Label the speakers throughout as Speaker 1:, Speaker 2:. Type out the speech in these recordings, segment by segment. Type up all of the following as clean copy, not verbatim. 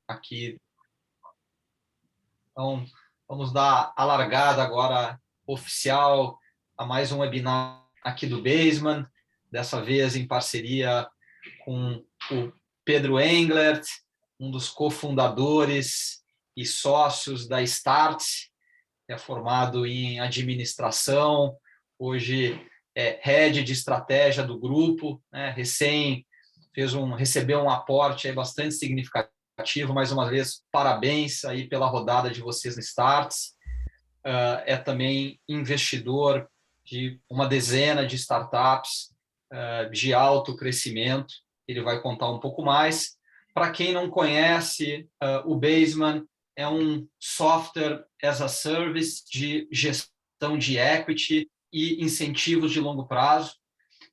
Speaker 1: aqui. Então, vamos dar a largada agora oficial a mais um webinar aqui do Basement, dessa vez em parceria com o Pedro Englert, um dos cofundadores e sócios da Start, que é formado em administração, hoje é head de estratégia do grupo, né? Recebeu um aporte aí bastante significativo, mais uma vez, parabéns aí pela rodada de vocês no Starts. É também investidor de uma dezena de startups de alto crescimento. Ele vai contar um pouco mais. Para quem não conhece, o Basement é um software as a service de gestão de equity e incentivos de longo prazo.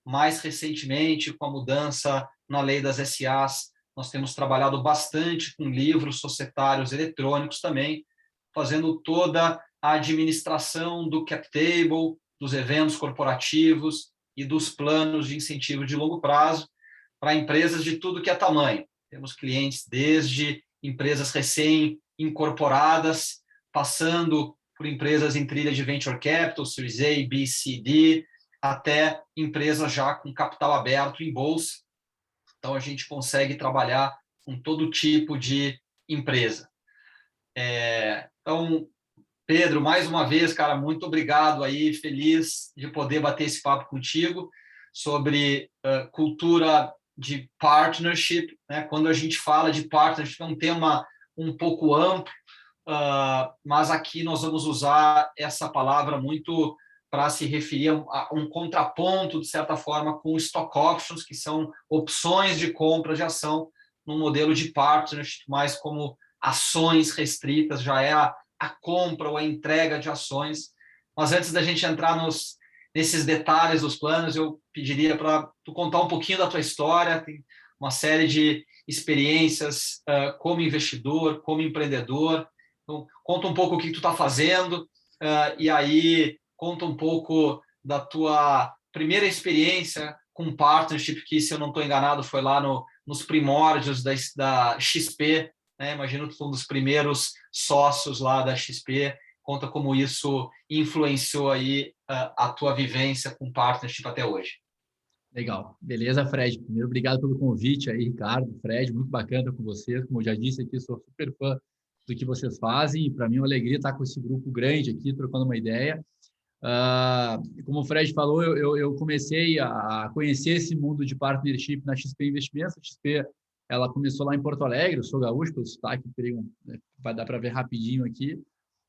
Speaker 1: Mais recentemente, com a mudança na lei das SAs, nós temos trabalhado bastante com livros societários eletrônicos também, fazendo toda a administração do cap table, dos eventos corporativos e dos planos de incentivo de longo prazo para empresas de tudo que é tamanho. Temos clientes desde empresas recém-incorporadas, passando por empresas em trilha de venture capital, Series A, B, C, D, até empresas já com capital aberto em bolsa. Então, a gente consegue trabalhar com todo tipo de empresa. Então, Pedro, mais uma vez, cara, muito obrigado aí, feliz de poder bater esse papo contigo sobre cultura de partnership, né? Quando a gente fala de partnership, é um tema um pouco amplo, mas aqui nós vamos usar essa palavra muito para se referir a um contraponto, de certa forma, com stock options, que são opções de compra de ação, num modelo de partnership, mais como ações restritas, já é a compra ou a entrega de ações. Mas antes da gente entrar nesses detalhes dos planos, eu pediria para tu contar um pouquinho da tua história. Tem uma série de experiências como investidor, como empreendedor. Então, conta um pouco o que tu está fazendo e aí conta um pouco da tua primeira experiência com partnership, que, se eu não estou enganado, foi lá nos primórdios da XP, né? Imagino que foi um dos primeiros sócios lá da XP. Conta como isso influenciou aí a tua vivência com partnership até hoje.
Speaker 2: Legal. Beleza, Fred? Primeiro, obrigado pelo convite aí, Ricardo, Fred, muito bacana estar com vocês. Como eu já disse aqui, sou super fã do que vocês fazem, e para mim é uma alegria estar com esse grupo grande aqui, trocando uma ideia. Como o Fred falou, eu comecei a conhecer esse mundo de partnership na XP Investimentos. A XP, ela começou lá em Porto Alegre, eu sou gaúcho, pelo sotaque, vai dar para ver rapidinho aqui.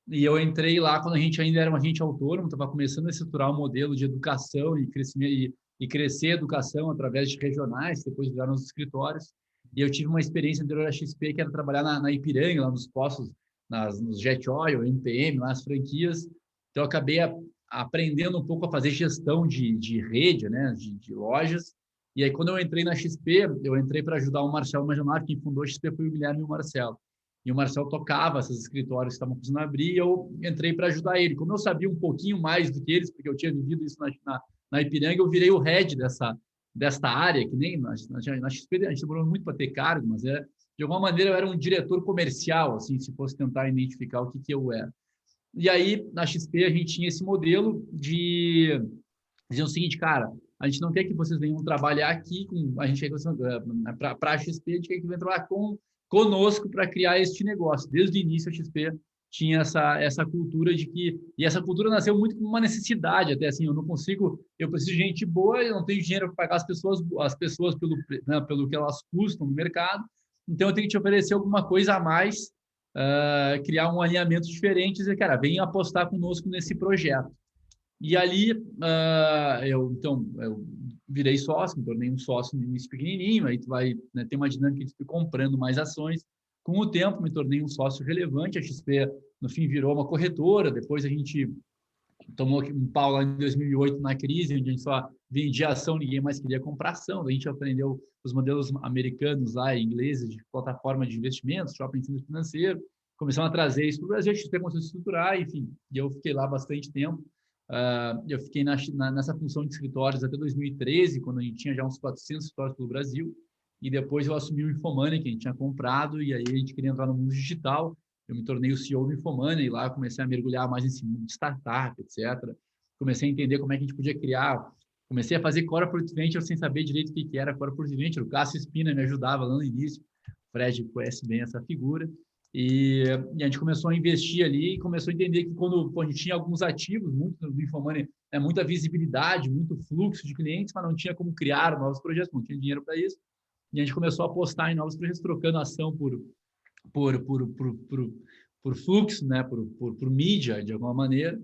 Speaker 2: E eu entrei lá quando a gente ainda era um agente autônomo, estava começando a estruturar um modelo de educação e crescimento e crescer a educação através de regionais, depois viraram os escritórios. E eu tive uma experiência anterior à XP, que era trabalhar na Ipiranga, lá nos postos, nos Jet Oil, MPM, lá nas franquias. Então, eu acabei aprendendo um pouco a fazer gestão de rede, né, de lojas. E aí, quando eu entrei na XP, eu entrei para ajudar o Marcelo Majonato. Quem fundou a XP foi o Guilherme e o Marcelo. E o Marcelo tocava esses escritórios que estavam precisando abrir, e eu entrei para ajudar ele. Como eu sabia um pouquinho mais do que eles, porque eu tinha vivido isso na Ipiranga, eu virei o head desta área, que nem na XP a gente demorou muito para ter cargo, mas de alguma maneira eu era um diretor comercial, assim, se fosse tentar identificar o que eu era. E aí, na XP, a gente tinha esse modelo de dizer o seguinte, cara, a gente não quer que vocês venham trabalhar aqui a gente para a XP, a gente quer que venham trabalhar conosco para criar este negócio. Desde o início, a XP tinha essa cultura de que, e essa cultura nasceu muito como uma necessidade, até assim, eu preciso de gente boa, eu não tenho dinheiro para pagar as pessoas pelo que elas custam no mercado, então eu tenho que te oferecer alguma coisa a mais, criar um alinhamento diferente e dizer, cara, vem apostar conosco nesse projeto. E ali, eu virei sócio, me tornei um sócio no início pequenininho, aí tu vai, né, ter uma dinâmica de comprando mais ações. Com o tempo, me tornei um sócio relevante, a XP, no fim, virou uma corretora, depois a gente tomou um pau lá em 2008 na crise, onde a gente só vendia ação, ninguém mais queria comprar ação, a gente aprendeu os modelos americanos lá, ingleses, de plataforma de investimentos, shopping center financeiro, começamos a trazer isso para o Brasil, a XP começou a se estruturar, enfim, e eu fiquei lá bastante tempo. Eu fiquei nessa função de escritórios até 2013, quando a gente tinha já uns 400 escritórios pelo Brasil. e depois eu assumi o Infomoney, que a gente tinha comprado, e aí a gente queria entrar no mundo digital. Eu me tornei o CEO do Infomoney, e lá eu comecei a mergulhar mais nesse mundo de startup, etc. Comecei a entender como é que a gente podia criar. Comecei a fazer corporate venture sem saber direito o que era corporate venture. O Cássio Espina me ajudava lá no início. O Fred conhece bem essa figura. E a gente começou a investir ali e começou a entender que quando a gente tinha alguns ativos, muito do Infomoney, muita visibilidade, muito fluxo de clientes, mas não tinha como criar novos projetos, não tinha dinheiro para isso. E a gente começou a apostar em novos projetos, trocando ação por fluxo, né? por mídia, de alguma maneira.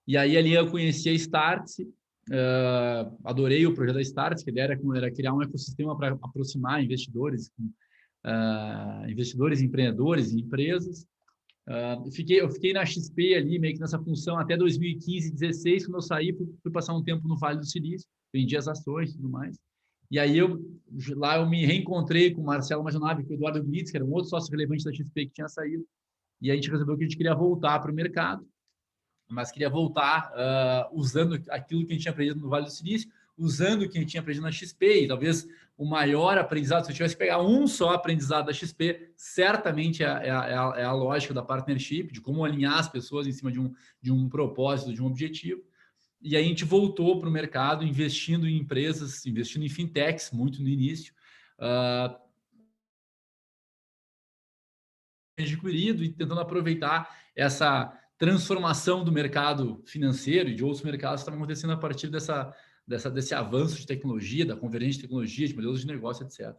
Speaker 2: E aí ali eu conheci a Startse, adorei o projeto da Startse, que a ideia era criar um ecossistema para aproximar investidores, investidores, empreendedores e empresas. Eu fiquei na XP ali, meio que nessa função, até 2015, 2016, quando eu saí, fui passar um tempo no Vale do Silício, vendi as ações e tudo mais. E aí lá eu me reencontrei com o Marcelo Majonave, com o Eduardo Glitz, que era um outro sócio relevante da XP que tinha saído, e a gente resolveu que a gente queria voltar para o mercado, mas queria voltar usando aquilo que a gente tinha aprendido no Vale do Silício, usando o que a gente tinha aprendido na XP, e talvez o maior aprendizado, se eu tivesse que pegar um só aprendizado da XP, certamente é a lógica da partnership, de como alinhar as pessoas em cima de um propósito, de um objetivo. E aí a gente voltou para o mercado, investindo em empresas, investindo em fintechs, muito no início, adquirido e tentando aproveitar essa transformação do mercado financeiro e de outros mercados que estavam acontecendo a partir desse avanço de tecnologia, da convergência de tecnologia, de modelos de negócio, etc.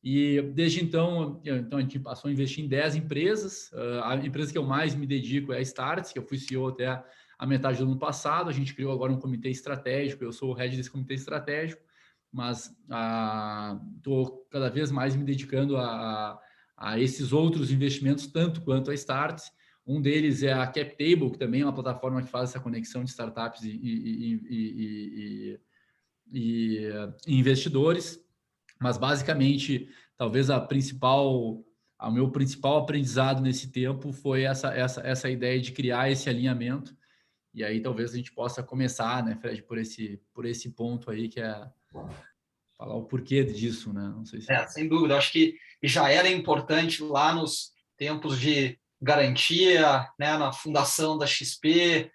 Speaker 2: E desde então a gente passou a investir em 10 empresas. A empresa que eu mais me dedico é a Startse, que eu fui CEO até a metade do ano passado. A gente criou agora um comitê estratégico, eu sou o head desse comitê estratégico, mas estou cada vez mais me dedicando a esses outros investimentos, tanto quanto a Startse. Um deles é a CapTable, que também é uma plataforma que faz essa conexão de startups e investidores, mas basicamente, talvez o meu principal aprendizado nesse tempo foi essa ideia de criar esse alinhamento. E aí talvez a gente possa começar, né, Fred, por esse ponto aí, que é falar o porquê disso, né? Não sei se...
Speaker 1: Sem dúvida. Acho que já era importante lá nos tempos de garantia, né, na fundação da XP,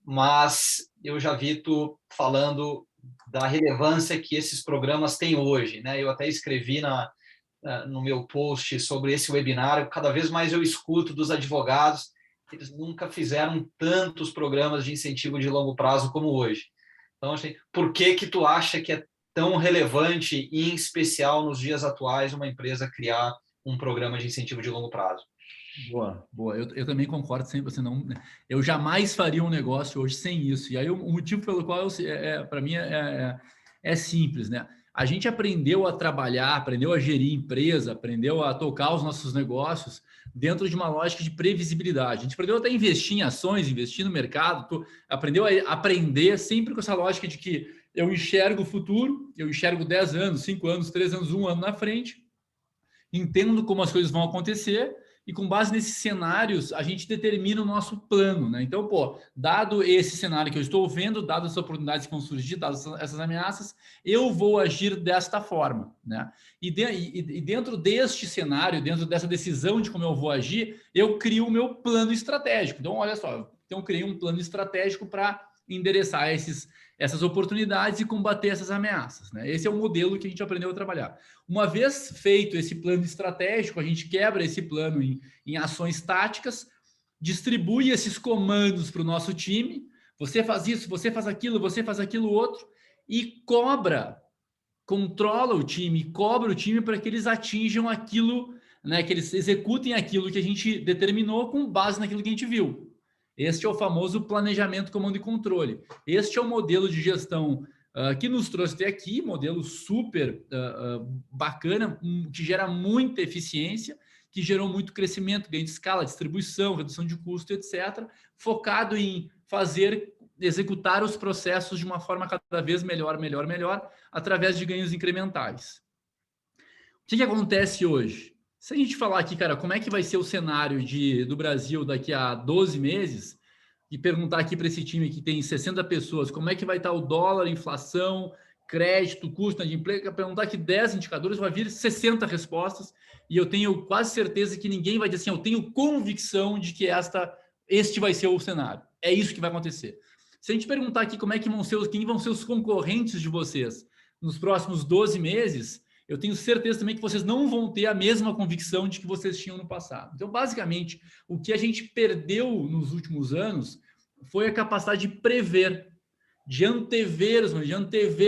Speaker 1: mas eu já vi tu falando da relevância que esses programas têm hoje, né? Eu até escrevi no meu post sobre esse webinário. Cada vez mais eu escuto dos advogados que eles nunca fizeram tantos programas de incentivo de longo prazo como hoje. Então, assim, por que tu acha que é tão relevante e em especial nos dias atuais uma empresa criar um programa de incentivo de longo prazo?
Speaker 2: Boa. Eu também concordo, sempre você não. Eu jamais faria um negócio hoje sem isso. E aí o motivo pelo qual para mim é simples, né? A gente aprendeu a trabalhar, aprendeu a gerir empresa, aprendeu a tocar os nossos negócios dentro de uma lógica de previsibilidade. A gente aprendeu até a investir em ações, investir no mercado, aprendeu a aprender sempre com essa lógica de que eu enxergo o futuro, eu enxergo 10 anos, 5 anos, 3 anos, 1 ano na frente, entendo como as coisas vão acontecer. E com base nesses cenários, a gente determina o nosso plano, né? Então, dado esse cenário que eu estou vendo, dadas as oportunidades que vão surgir, dadas essas ameaças, eu vou agir desta forma, né? E dentro deste cenário, dentro dessa decisão de como eu vou agir, eu crio o meu plano estratégico. Então, olha só, eu criei um plano estratégico para endereçar essas oportunidades e combater essas ameaças, né? Esse é o modelo que a gente aprendeu a trabalhar. Uma vez feito esse plano estratégico, a gente quebra esse plano em ações táticas, distribui esses comandos para o nosso time. Você faz isso, você faz aquilo outro, e controla o time, cobra o time para que eles atinjam aquilo, né, que eles executem aquilo que a gente determinou com base naquilo que a gente viu. Este é o famoso planejamento, comando e controle. Este é o modelo de gestão que nos trouxe até aqui, modelo super bacana, que gera muita eficiência, que gerou muito crescimento, ganho de escala, distribuição, redução de custo, etc., focado em executar os processos de uma forma cada vez melhor, através de ganhos incrementais. O que acontece hoje? Se a gente falar aqui, cara, como é que vai ser o cenário do Brasil daqui a 12 meses, e perguntar aqui para esse time que tem 60 pessoas, como é que vai estar o dólar, a inflação, crédito, custo, inadimplência, perguntar aqui 10 indicadores, vai vir 60 respostas, e eu tenho quase certeza que ninguém vai dizer assim, eu tenho convicção de que este vai ser o cenário. É isso que vai acontecer. Se a gente perguntar aqui quem vão ser os concorrentes de vocês nos próximos 12 meses, eu tenho certeza também que vocês não vão ter a mesma convicção de que vocês tinham no passado. Então, basicamente, o que a gente perdeu nos últimos anos foi a capacidade de prever, de antever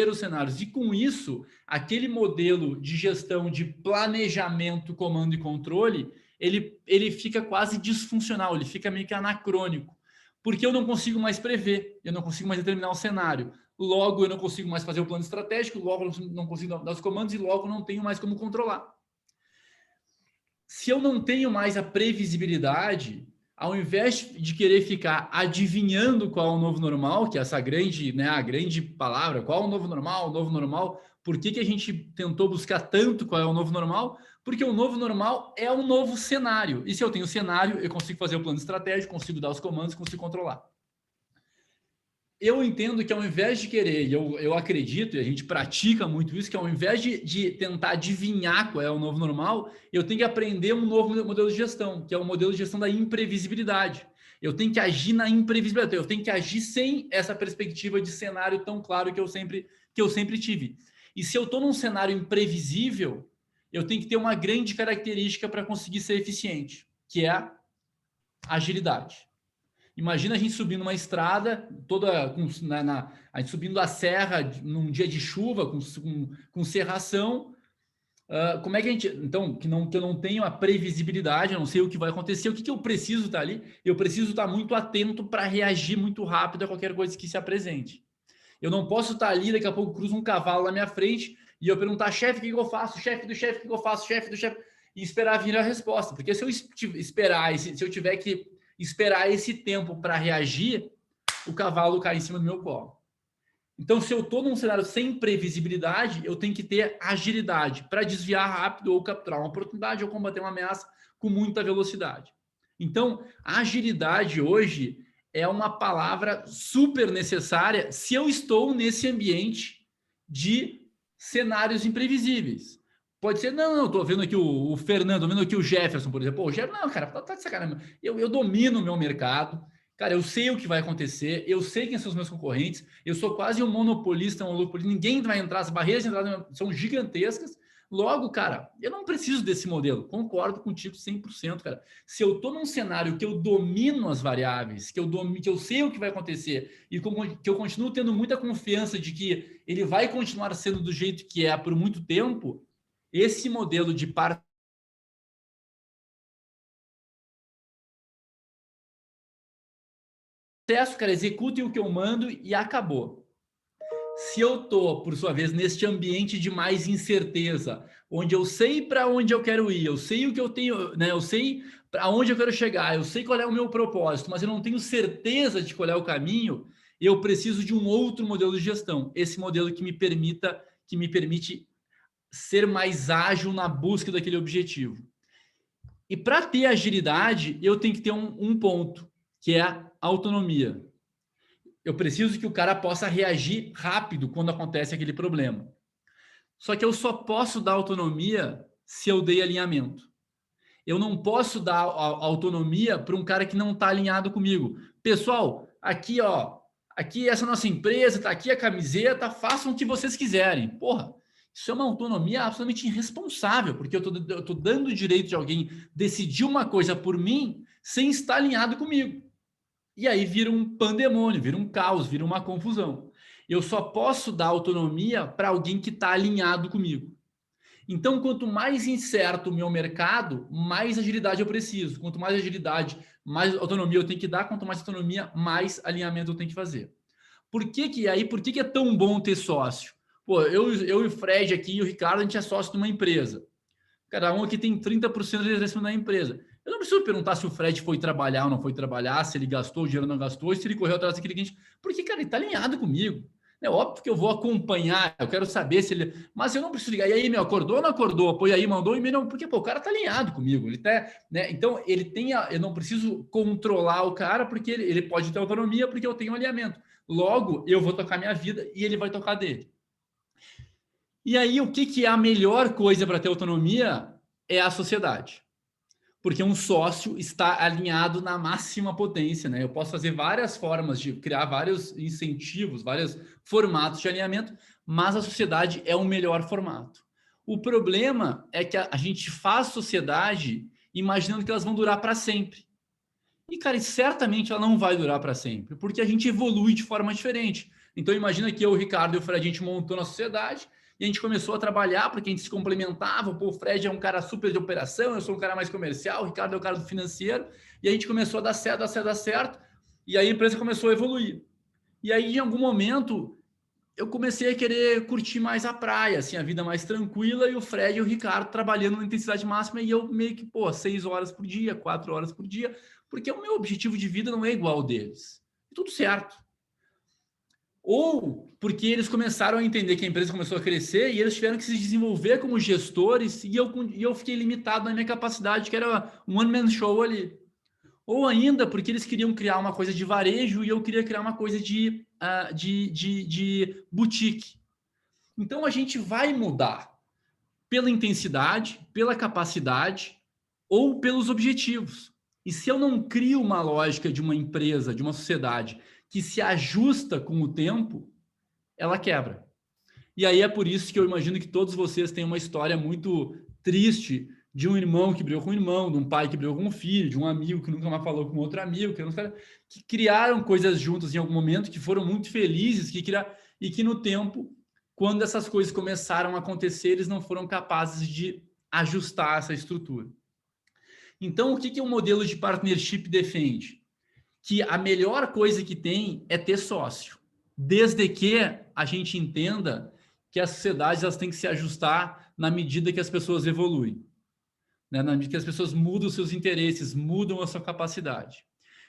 Speaker 2: os cenários. E com isso, aquele modelo de gestão de planejamento, comando e controle, ele fica quase disfuncional, ele fica meio que anacrônico. Porque eu não consigo mais prever, eu não consigo mais determinar o cenário. Logo, eu não consigo mais fazer o plano estratégico, logo, eu não consigo dar os comandos e logo não tenho mais como controlar. Se eu não tenho mais a previsibilidade, ao invés de querer ficar adivinhando qual é o novo normal, que é essa grande, né, a grande palavra, qual é o novo normal, por que a gente tentou buscar tanto qual é o novo normal? Porque o novo normal é um novo cenário. E se eu tenho cenário, eu consigo fazer o plano estratégico, consigo dar os comandos, consigo controlar. Eu entendo que ao invés de querer, e eu acredito, e a gente pratica muito isso, que ao invés de tentar adivinhar qual é o novo normal, eu tenho que aprender um novo modelo de gestão, que é o modelo de gestão da imprevisibilidade. Eu tenho que agir na imprevisibilidade, eu tenho que agir sem essa perspectiva de cenário tão claro que eu sempre tive. E se eu estou num cenário imprevisível, eu tenho que ter uma grande característica para conseguir ser eficiente, que é a agilidade. Imagina a gente subindo uma estrada, a gente subindo a serra num dia de chuva, com serração. Como é que a gente. Então, que eu não tenho a previsibilidade, eu não sei o que vai acontecer, o que eu preciso estar ali? Eu preciso estar muito atento para reagir muito rápido a qualquer coisa que se apresente. Eu não posso estar ali, daqui a pouco cruza um cavalo na minha frente e eu perguntar, chefe, o que eu faço? Chefe do chefe, o que eu faço? Chefe do chefe. E esperar vir a resposta. Porque se eu esperar, se eu tiver que esperar esse tempo para reagir, o cavalo cai em cima do meu colo. Então, se eu estou num cenário sem previsibilidade, eu tenho que ter agilidade para desviar rápido ou capturar uma oportunidade ou combater uma ameaça com muita velocidade. Então, a agilidade hoje é uma palavra super necessária se eu estou nesse ambiente de cenários imprevisíveis. Pode ser, não, estou vendo aqui o Fernando, estou vendo aqui o Jefferson, por exemplo. Pô, o Jefferson, não, cara, tá de sacanagem. Eu domino o meu mercado, cara, eu sei o que vai acontecer, eu sei quem são os meus concorrentes, eu sou quase um monopolista, ninguém vai entrar, as barreiras de entrada são gigantescas. Logo, cara, eu não preciso desse modelo, concordo contigo 100%, cara. Se eu estou num cenário que eu domino as variáveis, que eu sei o que vai acontecer e que eu continuo tendo muita confiança de que ele vai continuar sendo do jeito que é por muito tempo, esse modelo de processo, cara, executem o que eu mando e acabou. Se eu tô, por sua vez, neste ambiente de mais incerteza, onde eu sei para onde eu quero ir, eu sei o que eu tenho, né? Eu sei para onde eu quero chegar, eu sei qual é o meu propósito, mas eu não tenho certeza de qual é o caminho, eu preciso de um outro modelo de gestão. Esse modelo que me permite ser mais ágil na busca daquele objetivo. E para ter agilidade, eu tenho que ter um ponto, que é a autonomia. Eu preciso que o cara possa reagir rápido quando acontece aquele problema. Só que eu só posso dar autonomia se eu dei alinhamento. Eu não posso dar autonomia para um cara que não está alinhado comigo. Pessoal, aqui, ó, aqui essa nossa empresa, tá aqui a camiseta, façam o que vocês quiserem. Porra, isso é uma autonomia absolutamente irresponsável, porque eu tô dando o direito de alguém decidir uma coisa por mim sem estar alinhado comigo. E aí vira um pandemônio, vira um caos, vira uma confusão. Eu só posso dar autonomia para alguém que está alinhado comigo. Então, quanto mais incerto o meu mercado, mais agilidade eu preciso. Quanto mais agilidade, mais autonomia eu tenho que dar. Quanto mais autonomia, mais alinhamento eu tenho que fazer. Por que é tão bom ter sócio? Pô, eu e o Fred aqui e o Ricardo, a gente é sócio de uma empresa. Cada um aqui tem 30% de direção da empresa. Eu não preciso perguntar se o Fred foi trabalhar ou não foi trabalhar, se ele gastou o dinheiro ou não gastou, se ele correu atrás daquele cliente. Porque, cara, ele está alinhado comigo. É óbvio que eu vou acompanhar, eu quero saber se ele. Mas eu não preciso ligar. E aí, meu, acordou ou não acordou? Pô, e aí, mandou um e-mail? Porque, pô, o cara está alinhado comigo. Ele tá, né? Então, ele tem. Eu não preciso controlar o cara, porque ele pode ter autonomia, porque eu tenho alinhamento. Logo, eu vou tocar minha vida e ele vai tocar dele. E aí, o que é a melhor coisa para ter autonomia? É a sociedade. Porque um sócio está alinhado na máxima potência, né? Eu posso fazer várias formas de criar vários incentivos, vários formatos de alinhamento, mas a sociedade é o melhor formato. O problema é que a gente faz sociedade imaginando que elas vão durar para sempre. E, cara, certamente ela não vai durar para sempre, porque a gente evolui de forma diferente. Então, imagina que eu, o Ricardo e o Fred, a gente montou na sociedade e a gente começou a trabalhar porque a gente se complementava. Pô, o Fred é um cara super de operação, eu sou um cara mais comercial, o Ricardo é o cara do financeiro. E a gente começou a dar certo, dar certo, dar certo. E aí a empresa começou a evoluir. E aí, em algum momento, eu comecei a querer curtir mais a praia, assim, a vida mais tranquila, e o Fred e o Ricardo trabalhando na intensidade máxima, e eu meio que, 6 horas por dia, 4 horas por dia, porque o meu objetivo de vida não é igual ao deles. Tudo certo. Ou porque eles começaram a entender que a empresa começou a crescer e eles tiveram que se desenvolver como gestores e eu fiquei limitado na minha capacidade, que era um one-man show ali. Ou ainda porque eles queriam criar uma coisa de varejo e eu queria criar uma coisa de boutique. Então a gente vai mudar pela intensidade, pela capacidade ou pelos objetivos. E se eu não crio uma lógica de uma empresa, de uma sociedade que se ajusta com o tempo, ela quebra. E aí é por isso que eu imagino que todos vocês têm uma história muito triste de um irmão que brigou com um irmão, de um pai que brigou com um filho, de um amigo que nunca mais falou com outro amigo, que criaram coisas juntas em algum momento, que foram muito felizes, e que no tempo, quando essas coisas começaram a acontecer, eles não foram capazes de ajustar essa estrutura. Então, o que o modelo de partnership defende? Que a melhor coisa que tem é ter sócio, desde que a gente entenda que as sociedades elas têm que se ajustar na medida que as pessoas evoluem, né? Na medida que as pessoas mudam os seus interesses, mudam a sua capacidade.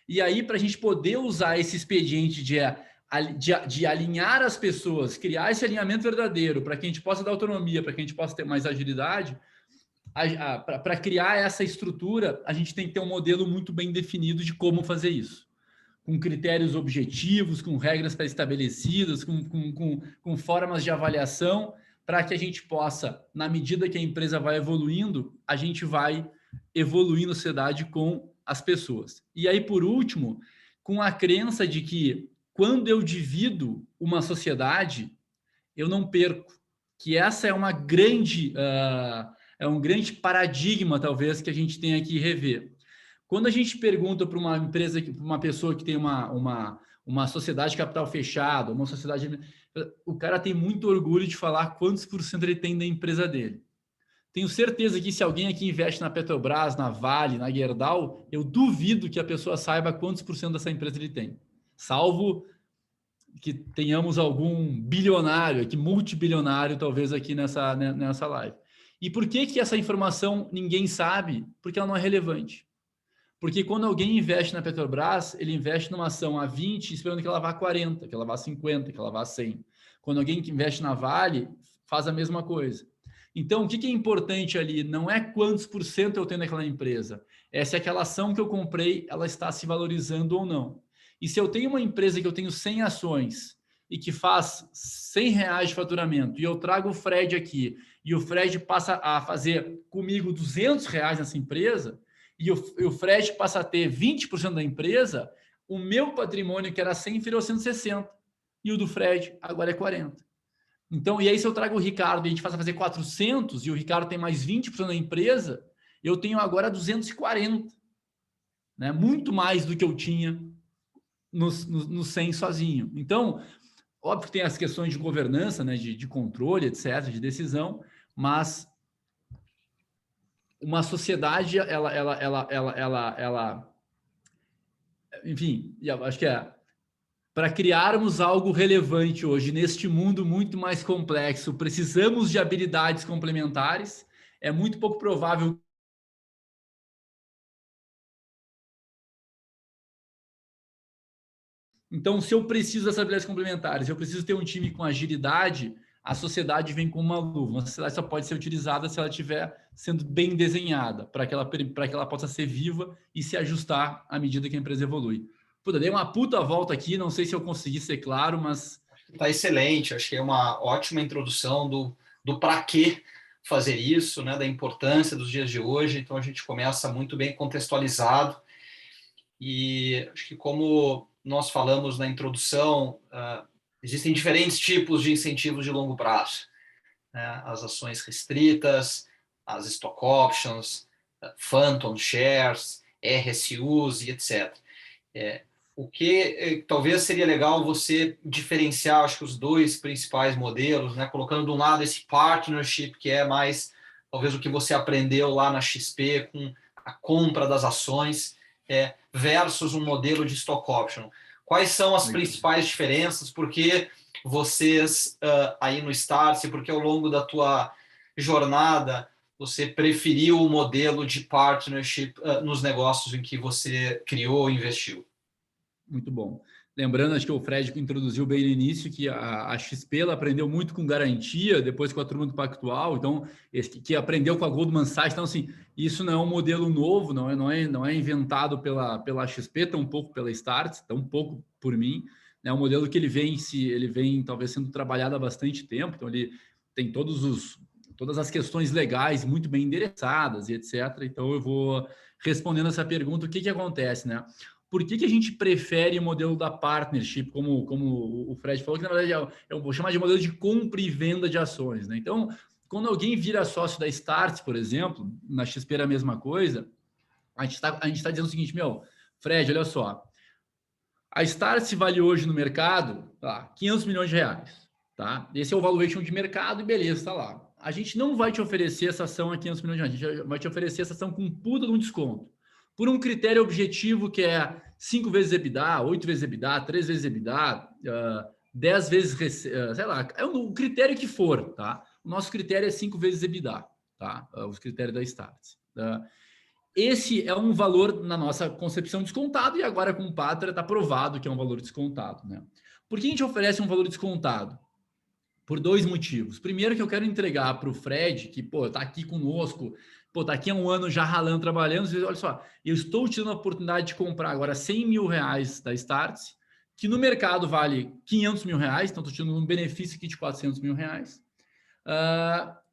Speaker 2: E aí, para a gente poder usar esse expediente de alinhar as pessoas, criar esse alinhamento verdadeiro, para que a gente possa dar autonomia, para que a gente possa ter mais agilidade, para criar essa estrutura, a gente tem que ter um modelo muito bem definido de como fazer isso. Com critérios objetivos, com regras pré-estabelecidas, com formas de avaliação, para que a gente possa, na medida que a empresa vai evoluindo, a gente vai evoluindo a sociedade com as pessoas. E aí, por último, com a crença de que quando eu divido uma sociedade, eu não perco. Que essa é uma grande, é um grande paradigma, talvez, que a gente tenha que rever. Quando a gente pergunta para uma empresa, para uma pessoa que tem uma sociedade de capital fechado, uma sociedade. O cara tem muito orgulho de falar quantos por cento ele tem da empresa dele. Tenho certeza que se alguém aqui investe na Petrobras, na Vale, na Gerdau, eu duvido que a pessoa saiba quantos por cento dessa empresa ele tem. Salvo que tenhamos algum bilionário, aqui, multibilionário, talvez aqui nessa live. E por que essa informação ninguém sabe? Porque ela não é relevante. Porque quando alguém investe na Petrobras, ele investe numa ação a 20, esperando que ela vá a 40, que ela vá a 50, que ela vá a 100. Quando alguém investe na Vale, faz a mesma coisa. Então, o que é importante ali não é quantos por cento eu tenho naquela empresa, é se aquela ação que eu comprei, ela está se valorizando ou não. E se eu tenho uma empresa que eu tenho 100 ações e que faz R$ 100 de faturamento, e eu trago o Fred aqui, e o Fred passa a fazer comigo R$ 200 nessa empresa, e o Fred passa a ter 20% da empresa, o meu patrimônio, que era 100, virou 160. E o do Fred agora é 40. Então, e aí se eu trago o Ricardo e a gente faz a fazer 400 e o Ricardo tem mais 20% da empresa, eu tenho agora 240. Né? Muito mais do que eu tinha no 100 sozinho. Então, óbvio que tem as questões de governança, né? de controle, etc., de decisão, mas uma sociedade, enfim, acho que para criarmos algo relevante hoje neste mundo muito mais complexo, precisamos de habilidades complementares. É muito pouco provável. Então, se eu preciso dessas habilidades complementares, eu preciso ter um time com agilidade, a sociedade vem com uma luva. Uma sociedade só pode ser utilizada se ela estiver sendo bem desenhada, para que ela possa ser viva e se ajustar à medida que a empresa evolui. Puta, dei uma puta volta aqui, não sei se eu consegui ser claro, mas
Speaker 1: Tá excelente, acho que é uma ótima introdução do para que fazer isso, né, da importância dos dias de hoje. Então a gente começa muito bem contextualizado e acho que como nós falamos na introdução, existem diferentes tipos de incentivos de longo prazo, né? As ações restritas, as stock options, phantom shares, RSUs e etc. O que talvez seria legal você diferenciar, acho que os dois principais modelos, né? Colocando de um lado esse partnership, que é mais talvez o que você aprendeu lá na XP com a compra das ações, versus um modelo de stock option. Quais são as principais diferenças? Por que vocês aí no Startse, porque ao longo da tua jornada você preferiu o modelo de partnership nos negócios em que você criou e investiu?
Speaker 2: Muito bom. Lembrando, acho que o Fred introduziu bem no início que a XP ela aprendeu muito com garantia, depois com a turma do Pactual, então, que aprendeu com a Goldman Sachs. Então, assim, isso não é um modelo novo, não é inventado pela XP, tampouco pela Startse, tampouco por mim. É um modelo que ele vem talvez sendo trabalhado há bastante tempo, então ele tem todas as questões legais muito bem endereçadas e etc. Então, eu vou respondendo essa pergunta, o que acontece, né? Por que a gente prefere o modelo da partnership, como o Fred falou, que na verdade eu vou chamar de modelo de compra e venda de ações, né? Então, quando alguém vira sócio da Startse, por exemplo, na XP era a mesma coisa, a gente tá dizendo o seguinte, Fred, olha só, a Startse vale hoje no mercado, tá, 500 milhões de reais, tá? Esse é o valuation de mercado e beleza, tá lá. A gente não vai te oferecer essa ação a 500 milhões de reais, a gente vai te oferecer essa ação com um puta de um desconto. Por um critério objetivo que é 5 vezes EBITDA, 8 vezes EBITDA, 3 vezes EBITDA, 10 vezes, sei lá, é o critério que for, tá? O nosso critério é 5 vezes EBITDA, tá? Os critérios da Startse. Esse é um valor na nossa concepção descontado e agora com o Pátria está provado que é um valor descontado, né? Por que a gente oferece um valor descontado? Por dois motivos. Primeiro que eu quero entregar para o Fred, que, tá aqui conosco, tá aqui há um ano já ralando, trabalhando, olha só, eu estou te dando a oportunidade de comprar agora 100 mil reais da Startse, que no mercado vale 500 mil reais, então estou te dando um benefício aqui de 400 mil reais,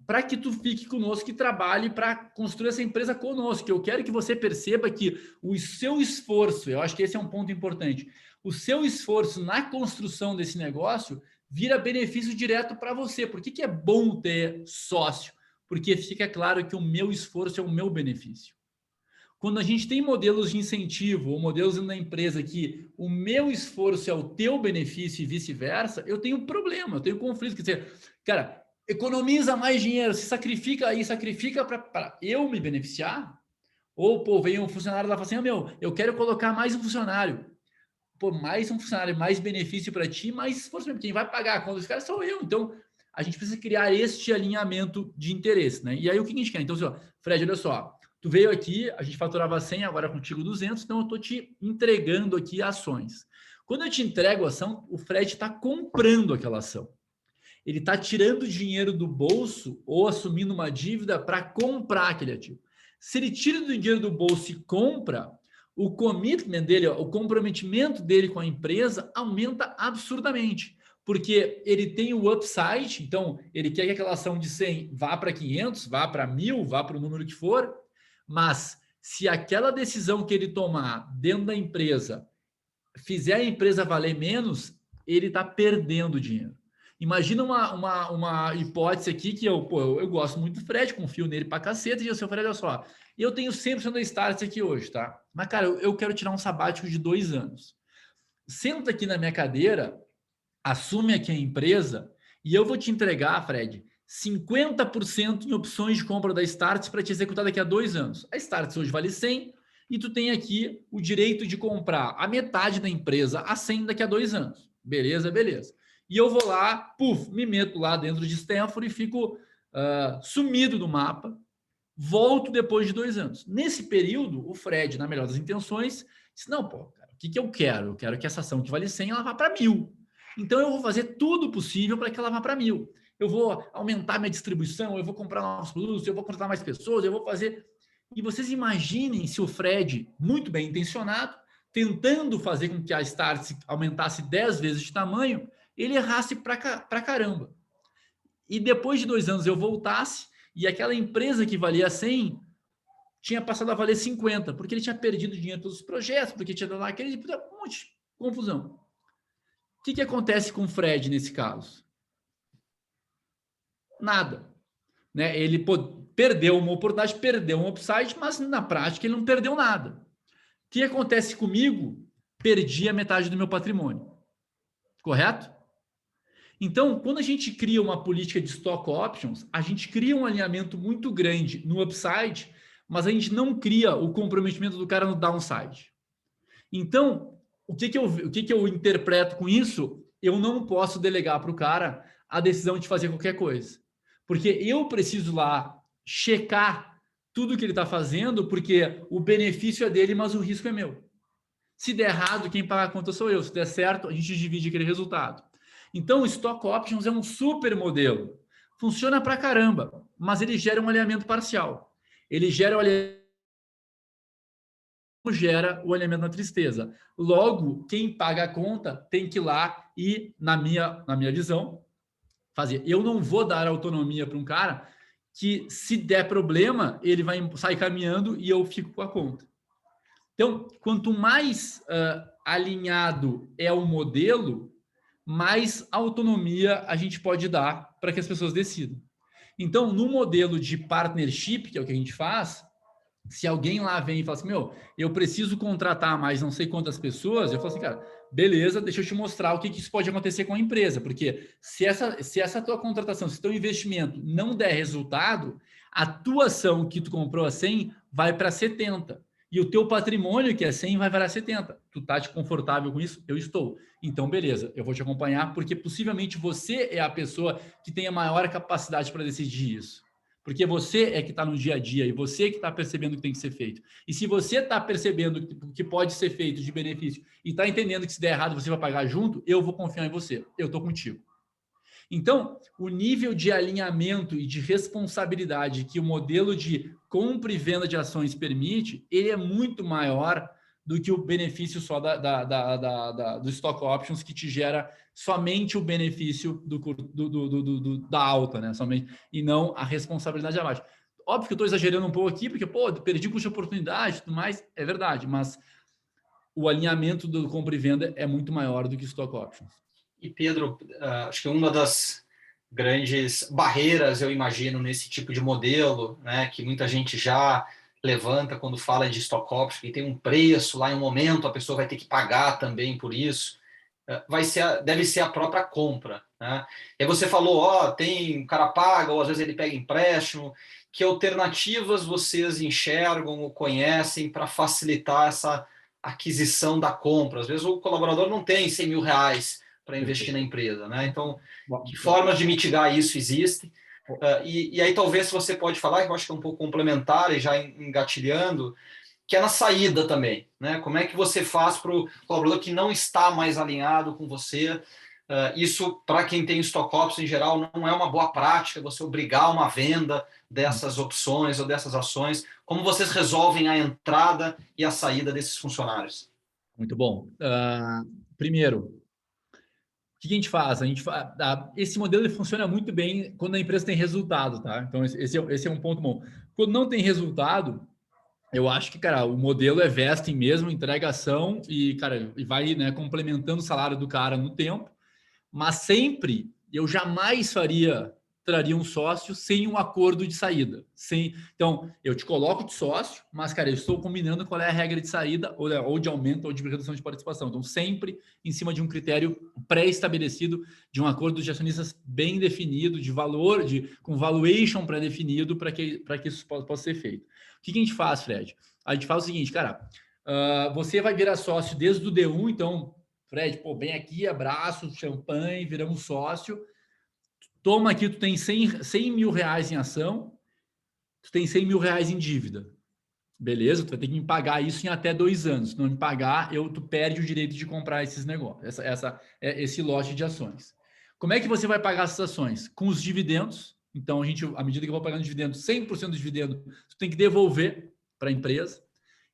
Speaker 2: para que tu fique conosco e trabalhe para construir essa empresa conosco. Eu quero que você perceba que o seu esforço, eu acho que esse é um ponto importante, o seu esforço na construção desse negócio vira benefício direto para você. Por que é bom ter sócio? Porque fica claro que o meu esforço é o meu benefício. Quando a gente tem modelos de incentivo ou modelos na empresa que o meu esforço é o teu benefício e vice-versa, eu tenho problema, eu tenho conflito. Quer dizer, cara, economiza mais dinheiro, se sacrifica aí, sacrifica para eu me beneficiar. Ou, vem um funcionário lá e fala assim, eu quero colocar mais um funcionário. Mais um funcionário, mais benefício para ti, mais esforço mesmo. Quem vai pagar a conta dos caras sou eu. Então, a gente precisa criar este alinhamento de interesse, né? E aí, o que a gente quer? Então, assim, Fred, olha só, tu veio aqui, a gente faturava 100, agora contigo 200, então eu estou te entregando aqui ações. Quando eu te entrego a ação, o Fred está comprando aquela ação. Ele está tirando dinheiro do bolso ou assumindo uma dívida para comprar aquele ativo. Se ele tira do dinheiro do bolso e compra, o commitment dele, o comprometimento dele com a empresa aumenta absurdamente, porque ele tem o upside, então ele quer que aquela ação de 100 vá para 500, vá para 1.000, vá para o número que for, mas se aquela decisão que ele tomar dentro da empresa fizer a empresa valer menos, ele está perdendo dinheiro. Imagina uma hipótese aqui que eu gosto muito do Fred, confio nele pra caceta, e eu sei, Fred, olha só, eu tenho 100% da Startse aqui hoje, tá? Mas, cara, eu quero tirar um sabático de 2 anos. Senta aqui na minha cadeira, assume aqui a empresa e eu vou te entregar, Fred, 50% em opções de compra da Startse para te executar daqui a 2 anos. A Startse hoje vale 100 e tu tem aqui o direito de comprar a metade da empresa a 100 daqui a 2 anos. Beleza, beleza. E eu vou lá, me meto lá dentro de Stanford e fico sumido do mapa. Volto depois de 2 anos. Nesse período, o Fred, na melhor das intenções, disse, não, cara, o que eu quero? Eu quero que essa ação que vale 100, ela vá para 1.000. Então, eu vou fazer tudo possível para que ela vá para 1.000. Eu vou aumentar minha distribuição, eu vou comprar novos produtos, eu vou contratar mais pessoas, eu vou fazer... E vocês imaginem se o Fred, muito bem intencionado, tentando fazer com que a Startse aumentasse 10 vezes de tamanho, ele errasse pra caramba. E depois de 2 anos eu voltasse e aquela empresa que valia 100 tinha passado a valer 50, porque ele tinha perdido dinheiro em todos os projetos, porque tinha dado aquele um monte de confusão. O que acontece com o Fred nesse caso? Nada. Né? Ele perdeu uma oportunidade, perdeu um upside, mas na prática ele não perdeu nada. O que acontece comigo? Perdi a metade do meu patrimônio. Correto? Então, quando a gente cria uma política de stock options, a gente cria um alinhamento muito grande no upside, mas a gente não cria o comprometimento do cara no downside. Então, o que eu interpreto com isso? Eu não posso delegar para o cara a decisão de fazer qualquer coisa. Porque eu preciso lá checar tudo que ele está fazendo, porque o benefício é dele, mas o risco é meu. Se der errado, quem paga a conta sou eu. Se der certo, a gente divide aquele resultado. Então, o Stock Options é um super modelo. Funciona pra caramba, mas ele gera um alinhamento parcial. Ele gera o alinhamento na tristeza. Logo, quem paga a conta tem que ir lá e, na minha visão, fazer. Eu não vou dar autonomia para um cara que, se der problema, ele vai sair caminhando e eu fico com a conta. Então, quanto mais alinhado é o modelo, mais autonomia a gente pode dar para que as pessoas decidam. Então, no modelo de partnership, que é o que a gente faz, se alguém lá vem e fala assim, eu preciso contratar mais não sei quantas pessoas, eu falo assim, cara, beleza, deixa eu te mostrar o que isso pode acontecer com a empresa, porque se essa tua contratação, se teu investimento não der resultado, a tua ação que tu comprou a 100 vai para 70. E o teu patrimônio, que é 100, vai virar 70. Tu tá confortável com isso? Eu estou. Então, beleza, eu vou te acompanhar, porque possivelmente você é a pessoa que tem a maior capacidade para decidir isso. Porque você é que está no dia a dia e você que está percebendo o que tem que ser feito. E se você está percebendo o que pode ser feito de benefício e está entendendo que se der errado você vai pagar junto, eu vou confiar em você. Eu estou contigo. Então, o nível de alinhamento e de responsabilidade que o modelo de compra e venda de ações permite, ele é muito maior do que o benefício só do stock options, que te gera somente o benefício da alta, né? Somente, e não a responsabilidade abaixo. Óbvio que eu estou exagerando um pouco aqui, porque, perdi custo de oportunidade e tudo mais, é verdade, mas o alinhamento do compra e venda é muito maior do que stock options.
Speaker 1: E, Pedro, acho que uma das grandes barreiras, eu imagino, nesse tipo de modelo, né, que muita gente já levanta quando fala de stock options, que tem um preço lá em um momento, a pessoa vai ter que pagar também por isso, deve ser a própria compra. Né? E aí você falou, tem o cara paga, ou às vezes ele pega empréstimo. Que alternativas vocês enxergam ou conhecem para facilitar essa aquisição da compra? Às vezes o colaborador não tem 100 mil reais para investir na empresa, né? Então, que formas de mitigar isso existem? E aí talvez você pode falar, que eu acho que é um pouco complementar e já engatilhando, que é na saída também, né? Como é que você faz para o colaborador que não está mais alinhado com você? Isso, para quem tem stock options em geral, não é uma boa prática, você obrigar uma venda dessas opções ou dessas ações. Como vocês resolvem a entrada e a saída desses funcionários?
Speaker 2: Muito bom. Primeiro, o que a gente faz? Esse modelo ele funciona muito bem quando a empresa tem resultado, tá? Então, esse é um ponto bom. Quando não tem resultado, eu acho que, cara, o modelo é vesting mesmo, entregação e, cara, e vai, né, complementando o salário do cara no tempo, mas sempre, eu jamais traria um sócio sem um acordo de saída. Então, eu te coloco de sócio, mas, cara, eu estou combinando qual é a regra de saída, ou de aumento, ou de redução de participação. Então, sempre em cima de um critério pré-estabelecido, de um acordo de acionistas bem definido, de valor, com valuation pré-definido, para que isso possa ser feito. O que a gente faz, Fred? A gente faz o seguinte, cara, você vai virar sócio desde o D1, então, Fred, vem aqui, abraço, champanhe, viramos sócio. Toma aqui, tu tem 100 mil reais em ação, tu tem 100 mil reais em dívida. Beleza? Tu vai ter que me pagar isso em até 2 anos. Se não me pagar, tu perde o direito de comprar esses negócios, esse lote de ações. Como é que você vai pagar essas ações? Com os dividendos. Então, à medida que eu vou pagando dividendos, 100% do dividendo, tu tem que devolver para a empresa.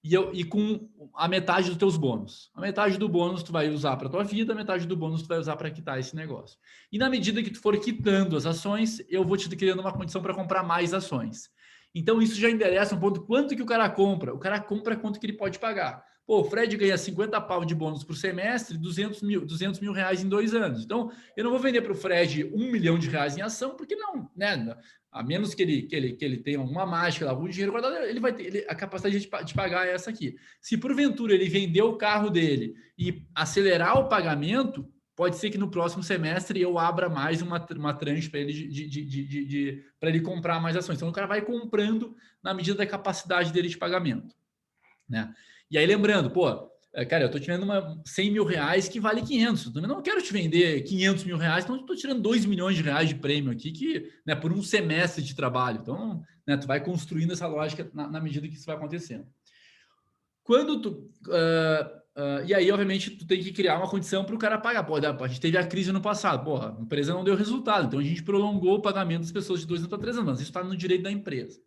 Speaker 2: e com a metade dos teus bônus. A metade do bônus tu vai usar para tua vida, a metade do bônus tu vai usar para quitar esse negócio. E na medida que tu for quitando as ações, eu vou te criando uma condição para comprar mais ações. Então isso já endereça um ponto quanto que o cara compra. O cara compra quanto que ele pode pagar. Pô, o Fred ganha 50 pau de bônus por semestre, 200 mil reais em 2 anos. Então, eu não vou vender para o Fred 1 milhão de reais em ação, porque não, né? A menos que ele tenha uma mágica, algum dinheiro guardado, ele vai ter a capacidade de pagar essa aqui. Se porventura ele vender o carro dele e acelerar o pagamento, pode ser que no próximo semestre eu abra mais uma tranche para ele para ele comprar mais ações. Então o cara vai comprando na medida da capacidade dele de pagamento, né? E aí lembrando, pô, cara, eu tô tirando 100 mil reais que vale 500. Eu também não quero te vender 500 mil reais, então eu tô tirando 2 milhões de reais de prêmio aqui, que, né, por um semestre de trabalho. Então, né, tu vai construindo essa lógica na medida que isso vai acontecendo. Quando tu... e aí, obviamente, tu tem que criar uma condição para o cara pagar. Pô, a gente teve a crise no passado. Porra, a empresa não deu resultado. Então, a gente prolongou o pagamento das pessoas de 2 anos para 3 anos. Isso está no direito da empresa.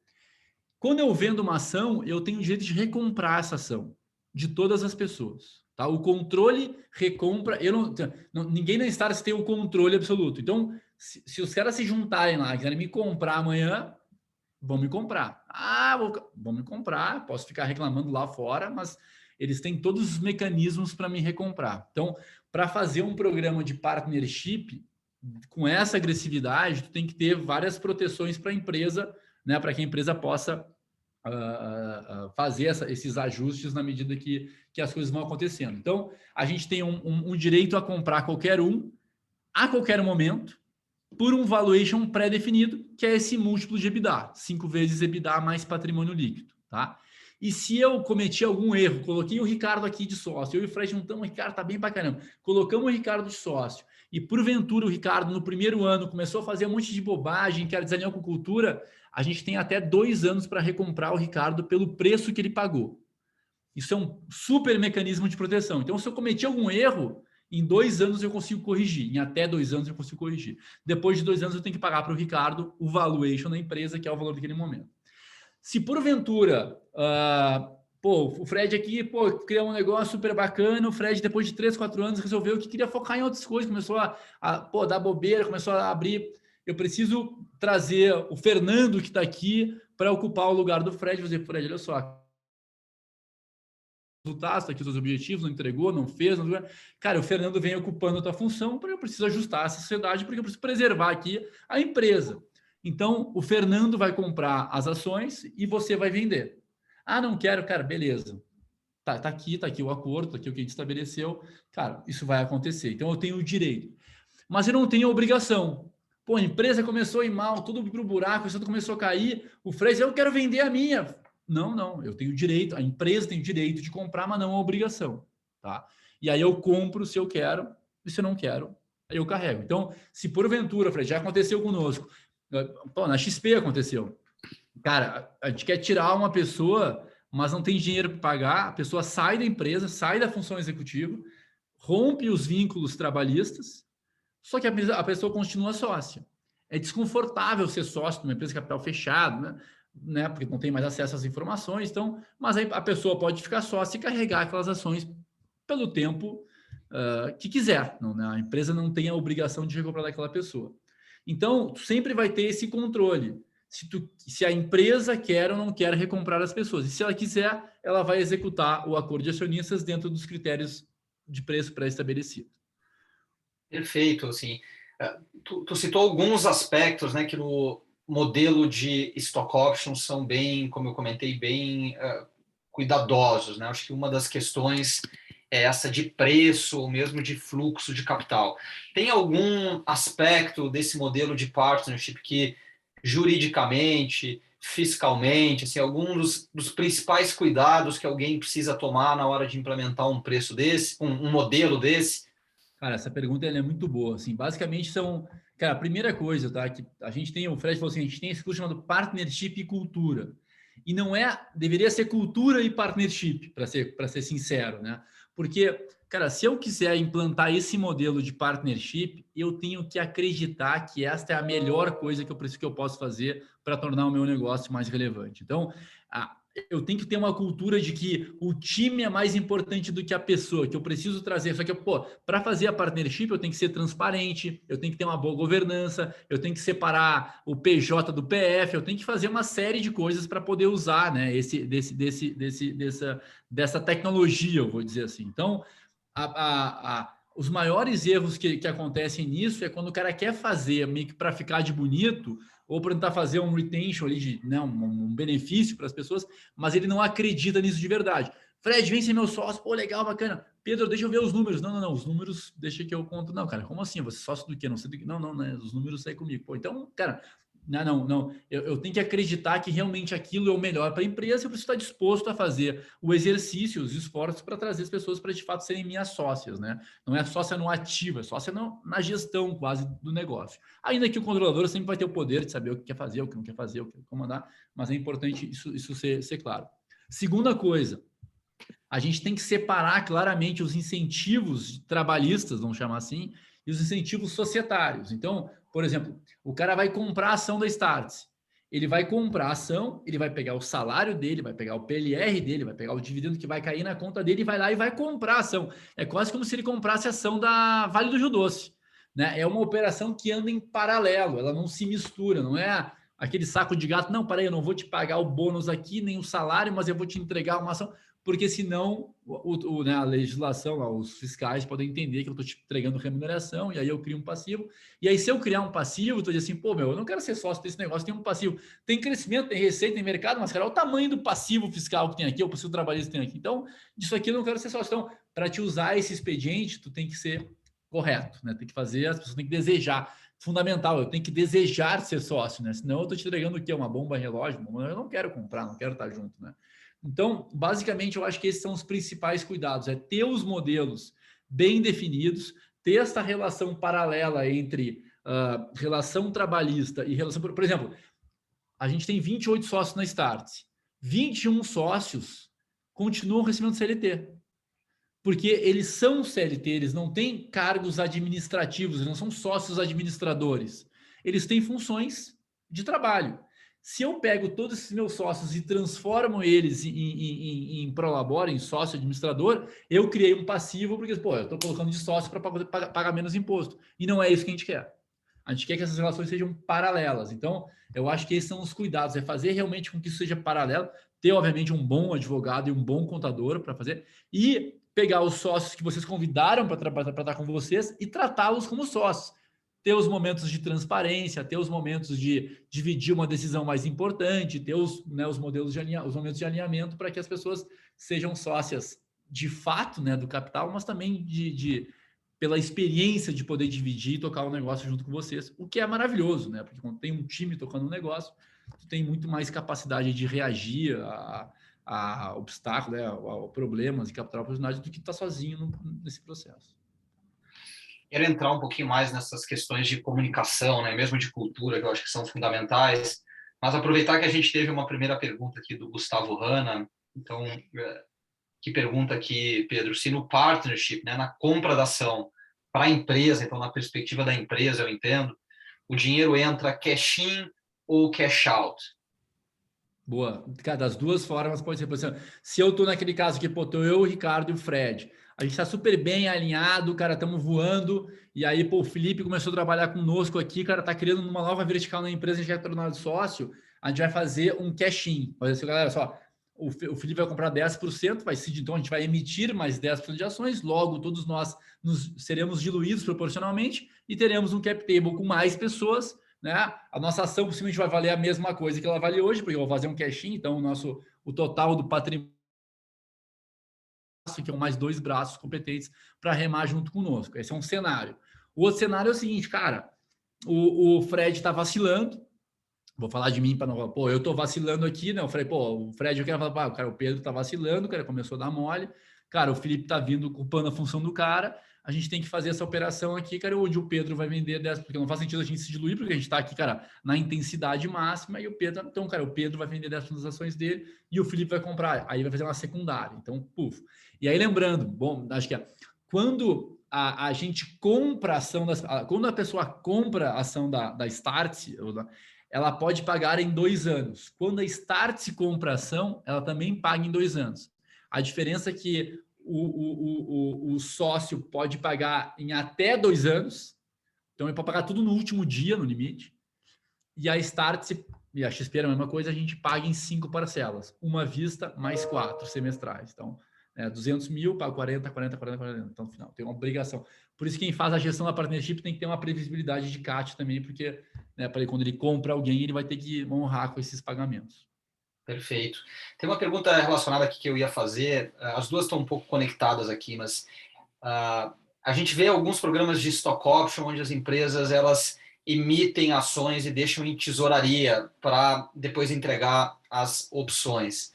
Speaker 2: Quando eu vendo uma ação, eu tenho o direito de recomprar essa ação de todas as pessoas. Tá? O controle recompra. Ninguém na Stars tem o controle absoluto. Então, se os caras se juntarem lá e quiserem me comprar amanhã, vão me comprar. Vão me comprar. Posso ficar reclamando lá fora, mas eles têm todos os mecanismos para me recomprar. Então, para fazer um programa de partnership com essa agressividade, tu tem que ter várias proteções para a empresa, né, para que a empresa possa fazer esses ajustes na medida que as coisas vão acontecendo. Então, a gente tem um direito a comprar qualquer um, a qualquer momento, por um valuation pré-definido, que é esse múltiplo de EBITDA, 5 vezes EBITDA mais patrimônio líquido, tá? E se eu cometi algum erro, coloquei o Ricardo aqui de sócio, eu e o Fred juntamos, o Ricardo tá bem pra caramba, colocamos o Ricardo de sócio, e porventura o Ricardo no primeiro ano começou a fazer um monte de bobagem, quer desalinhar com cultura, a gente tem até 2 anos para recomprar o Ricardo pelo preço que ele pagou. Isso é um super mecanismo de proteção. Então, se eu cometi algum erro, em 2 anos eu consigo corrigir. Em até 2 anos eu consigo corrigir. Depois de 2 anos eu tenho que pagar para o Ricardo o valuation da empresa, que é o valor daquele momento. Se porventura, o Fred aqui, criou um negócio super bacana, o Fred depois de 3, 4 anos resolveu que queria focar em outras coisas, começou a dar bobeira, começou a abrir. Eu preciso trazer o Fernando que está aqui para ocupar o lugar do Fred. Vou dizer, Fred, olha só, resultados, tá aqui os seus objetivos, não entregou, não fez, não... Cara, o Fernando vem ocupando a tua função, porque eu preciso ajustar essa sociedade, porque eu preciso preservar aqui a empresa. Então, o Fernando vai comprar as ações e você vai vender. Não quero, cara, beleza. Tá aqui o acordo, tá aqui o que a gente estabeleceu. Cara, isso vai acontecer. Então, eu tenho o direito. Mas eu não tenho a obrigação. Pô, a empresa começou a ir mal, tudo pro buraco, isso começou a cair. O Fred, eu quero vender a minha. Não, eu tenho direito, a empresa tem o direito de comprar, mas não a obrigação, tá? E aí eu compro se eu quero, e se eu não quero, aí eu carrego. Então, se porventura, Fred, já aconteceu conosco, na XP aconteceu. Cara, a gente quer tirar uma pessoa, mas não tem dinheiro para pagar, a pessoa sai da empresa, sai da função executiva, rompe os vínculos trabalhistas, só que a pessoa continua sócia. É desconfortável ser sócio de uma empresa de capital fechado, né? Porque não tem mais acesso às informações. Então, mas aí a pessoa pode ficar sócia e carregar aquelas ações pelo tempo que quiser. Não, né? A empresa não tem a obrigação de recomprar daquela pessoa. Então, tu sempre vai ter esse controle. Se a empresa quer ou não quer recomprar as pessoas. E se ela quiser, ela vai executar o acordo de acionistas dentro dos critérios de preço pré-estabelecido.
Speaker 1: Perfeito, assim. Tu citou alguns aspectos, né, que no modelo de stock options são bem, como eu comentei, bem cuidadosos, né? Acho que uma das questões é essa de preço ou mesmo de fluxo de capital. Tem algum aspecto desse modelo de partnership que juridicamente, fiscalmente, assim, alguns dos principais cuidados que alguém precisa tomar na hora de implementar um preço desse, um modelo desse?
Speaker 2: Cara, essa pergunta é muito boa. Assim, basicamente são, cara, a primeira coisa, tá? Que a gente tem, o Fred falou assim, a gente tem esse curso chamado partnership e cultura. E não deveria ser cultura e partnership, para ser sincero, né? Porque, cara, se eu quiser implantar esse modelo de partnership, eu tenho que acreditar que esta é a melhor coisa que eu posso fazer para tornar o meu negócio mais relevante. Então, eu tenho que ter uma cultura de que o time é mais importante do que a pessoa, que eu preciso trazer. Só que, para fazer a partnership, eu tenho que ser transparente, eu tenho que ter uma boa governança, eu tenho que separar o PJ do PF, eu tenho que fazer uma série de coisas para poder usar, né, dessa tecnologia, eu vou dizer assim. Então, os maiores erros que acontecem nisso é quando o cara quer fazer meio que para ficar de bonito, ou para tentar fazer um retention ali de um benefício para as pessoas, mas ele não acredita nisso de verdade. Fred, vem ser meu sócio, pô, legal, bacana. Pedro, deixa eu ver os números. Não, os números, deixa que eu conto. Não, cara, como assim? Você é sócio do quê? Não sei do quê. Não, né? Os números saem comigo. Pô, então, cara, não. Eu tenho que acreditar que realmente aquilo é o melhor para a empresa e eu preciso estar disposto a fazer o exercício, os esforços para trazer as pessoas para de fato serem minhas sócias, né? Não é sócia no ativo, é sócia na gestão quase do negócio. Ainda que o controlador sempre vai ter o poder de saber o que quer fazer, o que não quer fazer, o que quer comandar, mas é importante isso ser claro. Segunda coisa, a gente tem que separar claramente os incentivos trabalhistas, vamos chamar assim, e os incentivos societários. Então, por exemplo, o cara vai comprar a ação da Startse. Ele vai comprar a ação, ele vai pegar o salário dele, vai pegar o PLR dele, vai pegar o dividendo que vai cair na conta dele e vai lá e vai comprar a ação. É quase como se ele comprasse a ação da Vale do Rio Doce, né? É uma operação que anda em paralelo, ela não se mistura, não é aquele saco de gato. Não, peraí, eu não vou te pagar o bônus aqui, nem o salário, mas eu vou te entregar uma ação, porque senão né, a legislação, os fiscais podem entender que eu estou te entregando remuneração e aí eu crio um passivo. E aí, se eu criar um passivo, tu diz assim, pô, eu não quero ser sócio desse negócio, tem um passivo. Tem crescimento, tem receita, tem mercado, mas, cara, olha o tamanho do passivo fiscal que tem aqui, o passivo trabalhista que tem aqui. Então, disso aqui eu não quero ser sócio. Então, para te usar esse expediente, tu tem que ser correto, né? Tem que fazer, as pessoas têm que desejar. Fundamental, eu tenho que desejar ser sócio, né? Senão eu estou te entregando o quê? Uma bomba relógio? Eu não quero comprar, não quero estar junto, né? Então, basicamente, eu acho que esses são os principais cuidados, é ter os modelos bem definidos, ter essa relação paralela entre relação trabalhista e relação... Por exemplo, a gente tem 28 sócios na Startse, 21 sócios continuam recebendo CLT, porque eles são CLT, eles não têm cargos administrativos, eles não são sócios administradores, eles têm funções de trabalho. Se eu pego todos esses meus sócios e transformo eles em prolabore, em sócio administrador, eu criei um passivo, porque, eu estou colocando de sócio para pagar menos imposto. E não é isso que a gente quer. A gente quer que essas relações sejam paralelas. Então, eu acho que esses são os cuidados, é fazer realmente com que isso seja paralelo, ter, obviamente, um bom advogado e um bom contador para fazer, e pegar os sócios que vocês convidaram para estar com vocês e tratá-los como sócios. Ter os momentos de transparência, ter os momentos de dividir uma decisão mais importante, ter os momentos de alinhamento para que as pessoas sejam sócias de fato, né, do capital, mas também pela experiência de poder dividir e tocar o negócio junto com vocês, o que é maravilhoso, né? Porque quando tem um time tocando um negócio, tu tem muito mais capacidade de reagir a obstáculos, né, a problemas e capturar oportunidades do que estar sozinho nesse processo.
Speaker 1: Quero entrar um pouquinho mais nessas questões de comunicação, né, mesmo de cultura, que eu acho que são fundamentais, mas aproveitar que a gente teve uma primeira pergunta aqui do Gustavo Hanna, então, que pergunta aqui, Pedro, se no partnership, né, na compra da ação para a empresa, então na perspectiva da empresa, eu entendo, o dinheiro entra cash in ou cash out?
Speaker 2: Boa. Cara, das duas formas pode ser. Por exemplo, se eu estou naquele caso que, tô eu, o Ricardo e o Fred, a gente está super bem alinhado, cara, estamos voando, e aí, o Felipe começou a trabalhar conosco aqui, cara, tá criando uma nova vertical na empresa, a gente quer tornar sócio, a gente vai fazer um cash-in. Olha assim, galera, só, o Felipe vai comprar 10%, então a gente vai emitir mais 10% de ações, logo todos nós seremos diluídos proporcionalmente e teremos um cap table com mais pessoas, né? A nossa ação possivelmente vai valer a mesma coisa que ela vale hoje, porque eu vou fazer um cash-in, então o total do patrimônio, que é mais 2 braços competentes para remar junto conosco. Esse é um cenário. O outro cenário é o seguinte, cara, o Fred está vacilando, vou falar de mim para não... eu tô vacilando aqui, né? Eu falei, o Fred, eu quero falar, cara, o Pedro tá vacilando, o cara começou a dar mole, cara, o Felipe tá vindo ocupando a função do cara, a gente tem que fazer essa operação aqui, cara, onde o Pedro vai vender 10%, porque não faz sentido a gente se diluir, porque a gente tá aqui, cara, na intensidade máxima, e o Pedro, então, cara, o Pedro vai vender 10% das ações dele, e o Felipe vai comprar, aí vai fazer uma secundária, então, puf. E aí, lembrando, bom, acho que quando a gente compra a ação, quando a pessoa compra a ação da Startse, ela pode pagar em 2 anos. Quando a Startse compra ação, ela também paga em 2 anos. A diferença é que o sócio pode pagar em até 2 anos, então ele pode pagar tudo no último dia, no limite, e a Startse e a XP é a mesma coisa, a gente paga em 5 parcelas, uma vista mais 4 semestrais. Então, 200 mil para 40, 40, 40, 40. Então, no final, tem uma obrigação. Por isso, quem faz a gestão da partnership tem que ter uma previsibilidade de CAT também, porque quando ele compra alguém, ele vai ter que honrar com esses pagamentos.
Speaker 1: Perfeito. Tem uma pergunta relacionada aqui que eu ia fazer, as duas estão um pouco conectadas aqui, mas a gente vê alguns programas de stock option onde as empresas elas emitem ações e deixam em tesouraria para depois entregar as opções.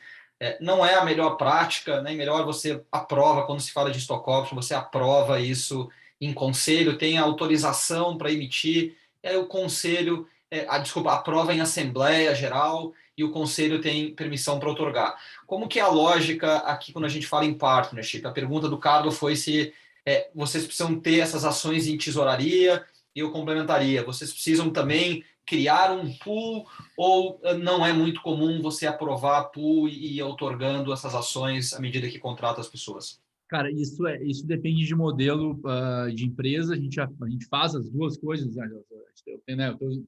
Speaker 1: Não é a melhor prática, né? Melhor você aprova, quando se fala de stock option, você aprova isso em conselho, tem autorização para emitir, o conselho, aprova em assembleia geral e o conselho tem permissão para outorgar. Como que é a lógica aqui quando a gente fala em partnership? A pergunta do Carlos foi se vocês precisam ter essas ações em tesouraria, e eu complementaria, vocês precisam também criar um pool ou não é muito comum você aprovar pool e ir outorgando essas ações à medida que contrata as pessoas?
Speaker 2: Cara, isso depende de modelo de empresa. A gente faz as duas coisas. Né? Eu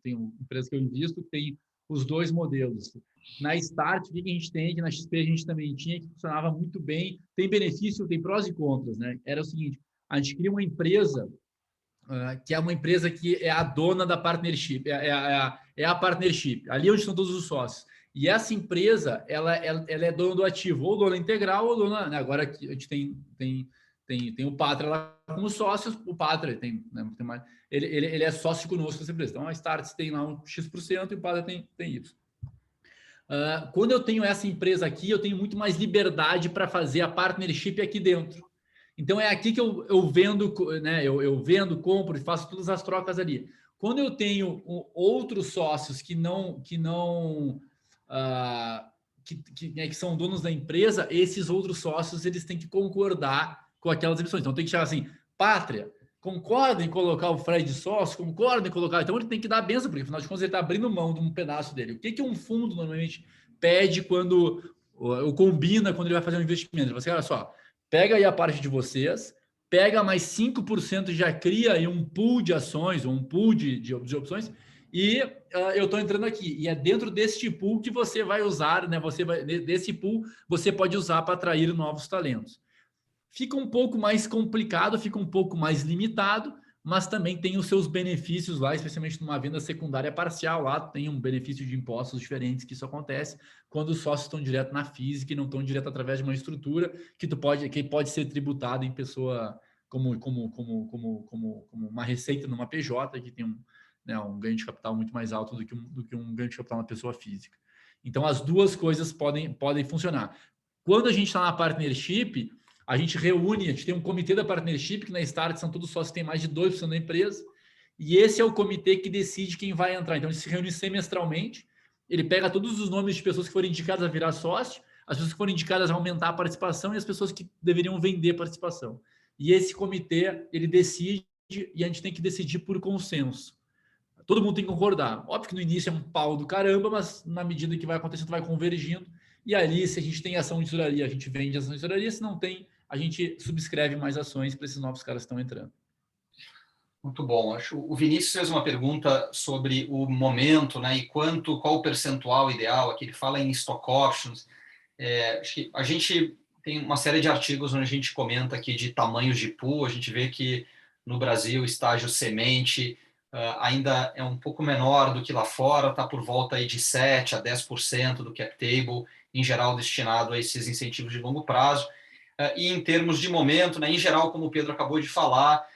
Speaker 2: tenho empresa que eu invisto que tem os dois modelos. Na Start, o que a gente tem, que na XP a gente também tinha, que funcionava muito bem. Tem benefício, tem prós e contras. Né? Era o seguinte, a gente cria uma empresa que é uma empresa que é a dona da partnership, é a partnership, ali onde estão todos os sócios. E essa empresa, ela é dona do ativo, ou dona integral, ou dona... Né, agora a gente tem o Pátria lá como sócios, o Pátria tem mais, ele é sócio conosco nessa empresa. Então, a Startse tem lá um X% e o Pátria tem isso. Quando eu tenho essa empresa aqui, eu tenho muito mais liberdade para fazer a partnership aqui dentro. Então é aqui que eu vendo, né? Eu vendo, compro e faço todas as trocas ali. Quando eu tenho outros sócios que são donos da empresa, esses outros sócios eles têm que concordar com aquelas emissões. Então tem que chamar assim, Pátria, concorda em colocar o Fred sócio, concorda em colocar. Então ele tem que dar a benção, porque afinal de contas ele está abrindo mão de um pedaço dele. O que um fundo normalmente pede quando ou combina quando ele vai fazer um investimento? Ele fala assim, olha só, pega aí a parte de vocês, pega mais 5% e já cria aí um pool de ações, ou um pool de opções, e eu estou entrando aqui. E é dentro deste pool que você vai usar, né? Desse pool você pode usar para atrair novos talentos. Fica um pouco mais complicado, fica um pouco mais limitado, mas também tem os seus benefícios lá, especialmente numa venda secundária parcial, lá tem um benefício de impostos diferentes que isso acontece quando os sócios estão direto na física e não estão direto através de uma estrutura que pode ser tributada em pessoa como uma receita numa PJ, que tem um ganho de capital muito mais alto do que um ganho de capital na pessoa física. Então, as duas coisas podem funcionar. Quando a gente está na partnership, a gente reúne, a gente tem um comitê da partnership, que na Start são todos sócios que têm mais de 2% da empresa, e esse é o comitê que decide quem vai entrar. Então, ele se reúne semestralmente, ele pega todos os nomes de pessoas que foram indicadas a virar sócio, as pessoas que foram indicadas a aumentar a participação e as pessoas que deveriam vender participação. E esse comitê, ele decide, e a gente tem que decidir por consenso. Todo mundo tem que concordar. Óbvio que no início é um pau do caramba, mas na medida que vai acontecendo, vai convergindo. E ali, se a gente tem ação de tesouraria, a gente vende ação de tesouraria. Se não tem, a gente subscreve mais ações para esses novos caras que estão entrando.
Speaker 1: Muito bom. Acho o Vinícius fez uma pergunta sobre o momento, né? E qual o percentual ideal. Aqui ele fala em stock options. Acho que a gente tem uma série de artigos onde a gente comenta aqui de tamanhos de pool. A gente vê que no Brasil o estágio semente ainda é um pouco menor do que lá fora, está por volta aí de 7 a 10% do cap table, em geral destinado a esses incentivos de longo prazo. E em termos de momento, né, em geral, como o Pedro acabou de falar,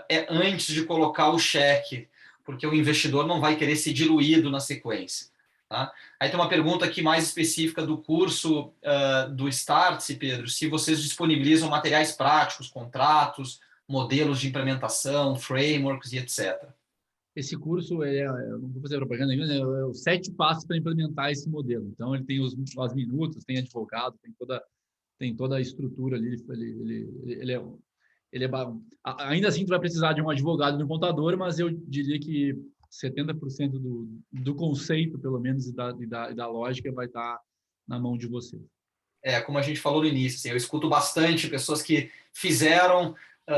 Speaker 1: é antes de colocar o cheque, porque o investidor não vai querer ser diluído na sequência. Tá? Aí tem uma pergunta aqui mais específica do curso do Startse, Pedro, se vocês disponibilizam materiais práticos, contratos, modelos de implementação, frameworks e etc.
Speaker 2: Esse curso, eu não vou fazer propaganda ainda, é os 7 passos para implementar esse modelo. Então, ele tem as minutas, tem advogado, tem toda a estrutura ali. Ainda assim, tu vai precisar de um advogado e de um contador, mas eu diria que 70% do conceito, pelo menos, e da lógica vai estar na mão de vocês.
Speaker 1: Como a gente falou no início, assim, eu escuto bastante pessoas que fizeram,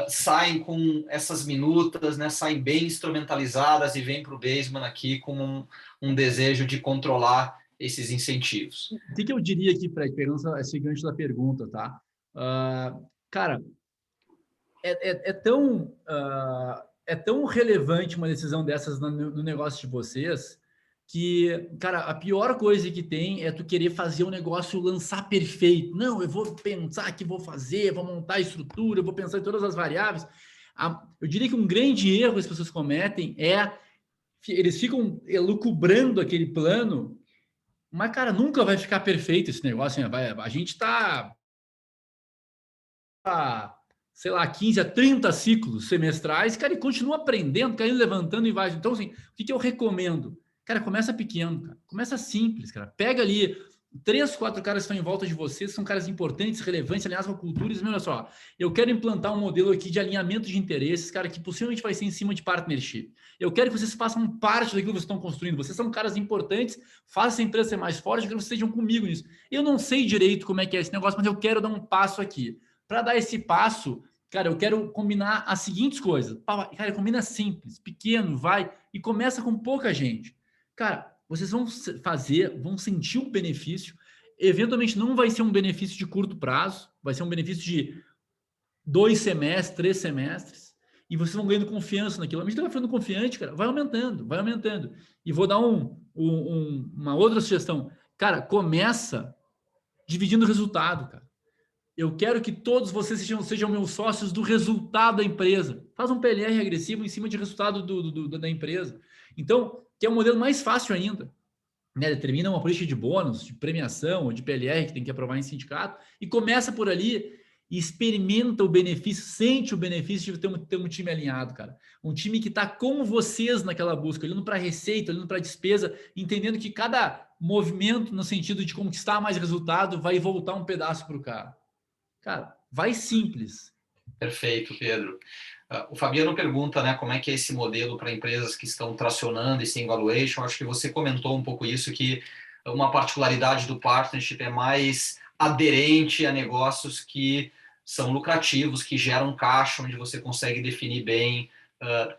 Speaker 1: saem com essas minutas, né, saem bem instrumentalizadas e vêm para o Baseman aqui com um desejo de controlar esses incentivos.
Speaker 2: O que eu diria aqui, Fred, pegando esse gancho da pergunta, tá? Cara, é tão relevante uma decisão dessas no negócio de vocês que, cara, a pior coisa que tem é tu querer fazer o negócio lançar perfeito. Não, eu vou pensar que vou fazer, vou montar a estrutura, eu vou pensar em todas as variáveis. Eu diria que um grande erro que as pessoas cometem eles ficam elucubrando aquele plano, mas, cara, nunca vai ficar perfeito esse negócio. A gente está, sei lá, 15 a 30 ciclos semestrais, cara, e continua aprendendo, caindo, levantando e vai. Então, assim, o que eu recomendo? Cara, começa pequeno, cara. Começa simples, cara. Pega ali 3, 4 caras que estão em volta de você, são caras importantes, relevantes, alinhados com a cultura, e dizem, olha só, eu quero implantar um modelo aqui de alinhamento de interesses, cara, que possivelmente vai ser em cima de partnership. Eu quero que vocês façam parte daquilo que vocês estão construindo. Vocês são caras importantes, façam essa empresa ser mais forte, eu quero que vocês estejam comigo nisso. Eu não sei direito como é que é esse negócio, mas eu quero dar um passo aqui. Para dar esse passo, cara, eu quero combinar as seguintes coisas. Cara, combina simples, pequeno, vai, e começa com pouca gente. Cara, vocês vão sentir o benefício. Eventualmente não vai ser um benefício de curto prazo, vai ser um benefício de 2 semestres, 3 semestres, e vocês vão ganhando confiança naquilo. A medida que vai ficando confiante, cara, vai aumentando, vai aumentando. E vou dar uma outra sugestão. Cara, começa dividindo o resultado, cara. Eu quero que todos vocês sejam meus sócios do resultado da empresa. Faz um PLR agressivo em cima de resultado da empresa. Então, que é um modelo mais fácil ainda. Né? Determina uma política de bônus, de premiação ou de PLR que tem que aprovar em sindicato e começa por ali e experimenta o benefício, sente o benefício de ter um time alinhado, cara. Um time que está com vocês naquela busca, olhando para a receita, olhando para a despesa, entendendo que cada movimento no sentido de conquistar mais resultado vai voltar um pedaço para o cara. Cara, vai simples.
Speaker 1: Perfeito, Pedro. O Fabiano pergunta, né, como é que é esse modelo para empresas que estão tracionando esse valuation. Acho que você comentou um pouco isso, que uma particularidade do partnership é mais aderente a negócios que são lucrativos, que geram caixa, onde você consegue definir bem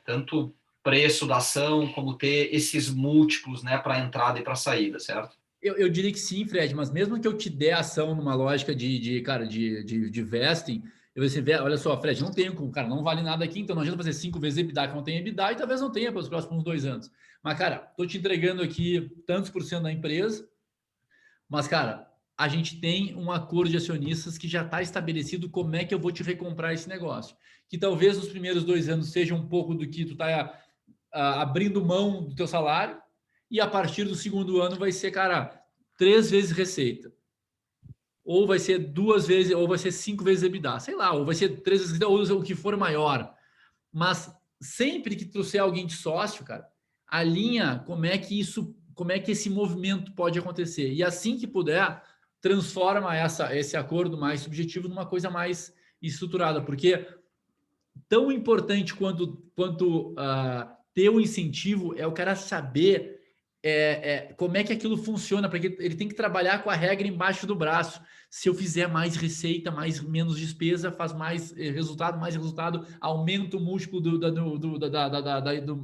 Speaker 1: tanto preço da ação, como ter esses múltiplos, né, para entrada e para saída, certo?
Speaker 2: Eu diria que sim, Fred, mas mesmo que eu te dê ação numa lógica de vesting, eu vou assim, olha só, Fred, não tenho como, cara, não vale nada aqui, então não adianta fazer 5 vezes EBITDA que não tem EBITDA e talvez não tenha para os próximos 2 anos. Mas, cara, tô te entregando aqui tantos por cento da empresa, mas, cara, a gente tem um acordo de acionistas que já está estabelecido como é que eu vou te recomprar esse negócio. Que talvez nos primeiros 2 anos seja um pouco do que tu está abrindo mão do teu salário, e a partir do segundo ano vai ser, cara, 3 vezes receita. Ou vai ser 2 vezes, ou vai ser 5 vezes EBITDA. Sei lá, ou vai ser 3 vezes, ou o que for maior. Mas sempre que trouxer alguém de sócio, cara, alinha como é que esse movimento pode acontecer. E assim que puder, transforma esse acordo mais subjetivo numa coisa mais estruturada. Porque tão importante quanto ter o incentivo é o cara saber como é que aquilo funciona, porque ele tem que trabalhar com a regra embaixo do braço. Se eu fizer mais receita, menos despesa, faz mais resultado, aumenta o múltiplo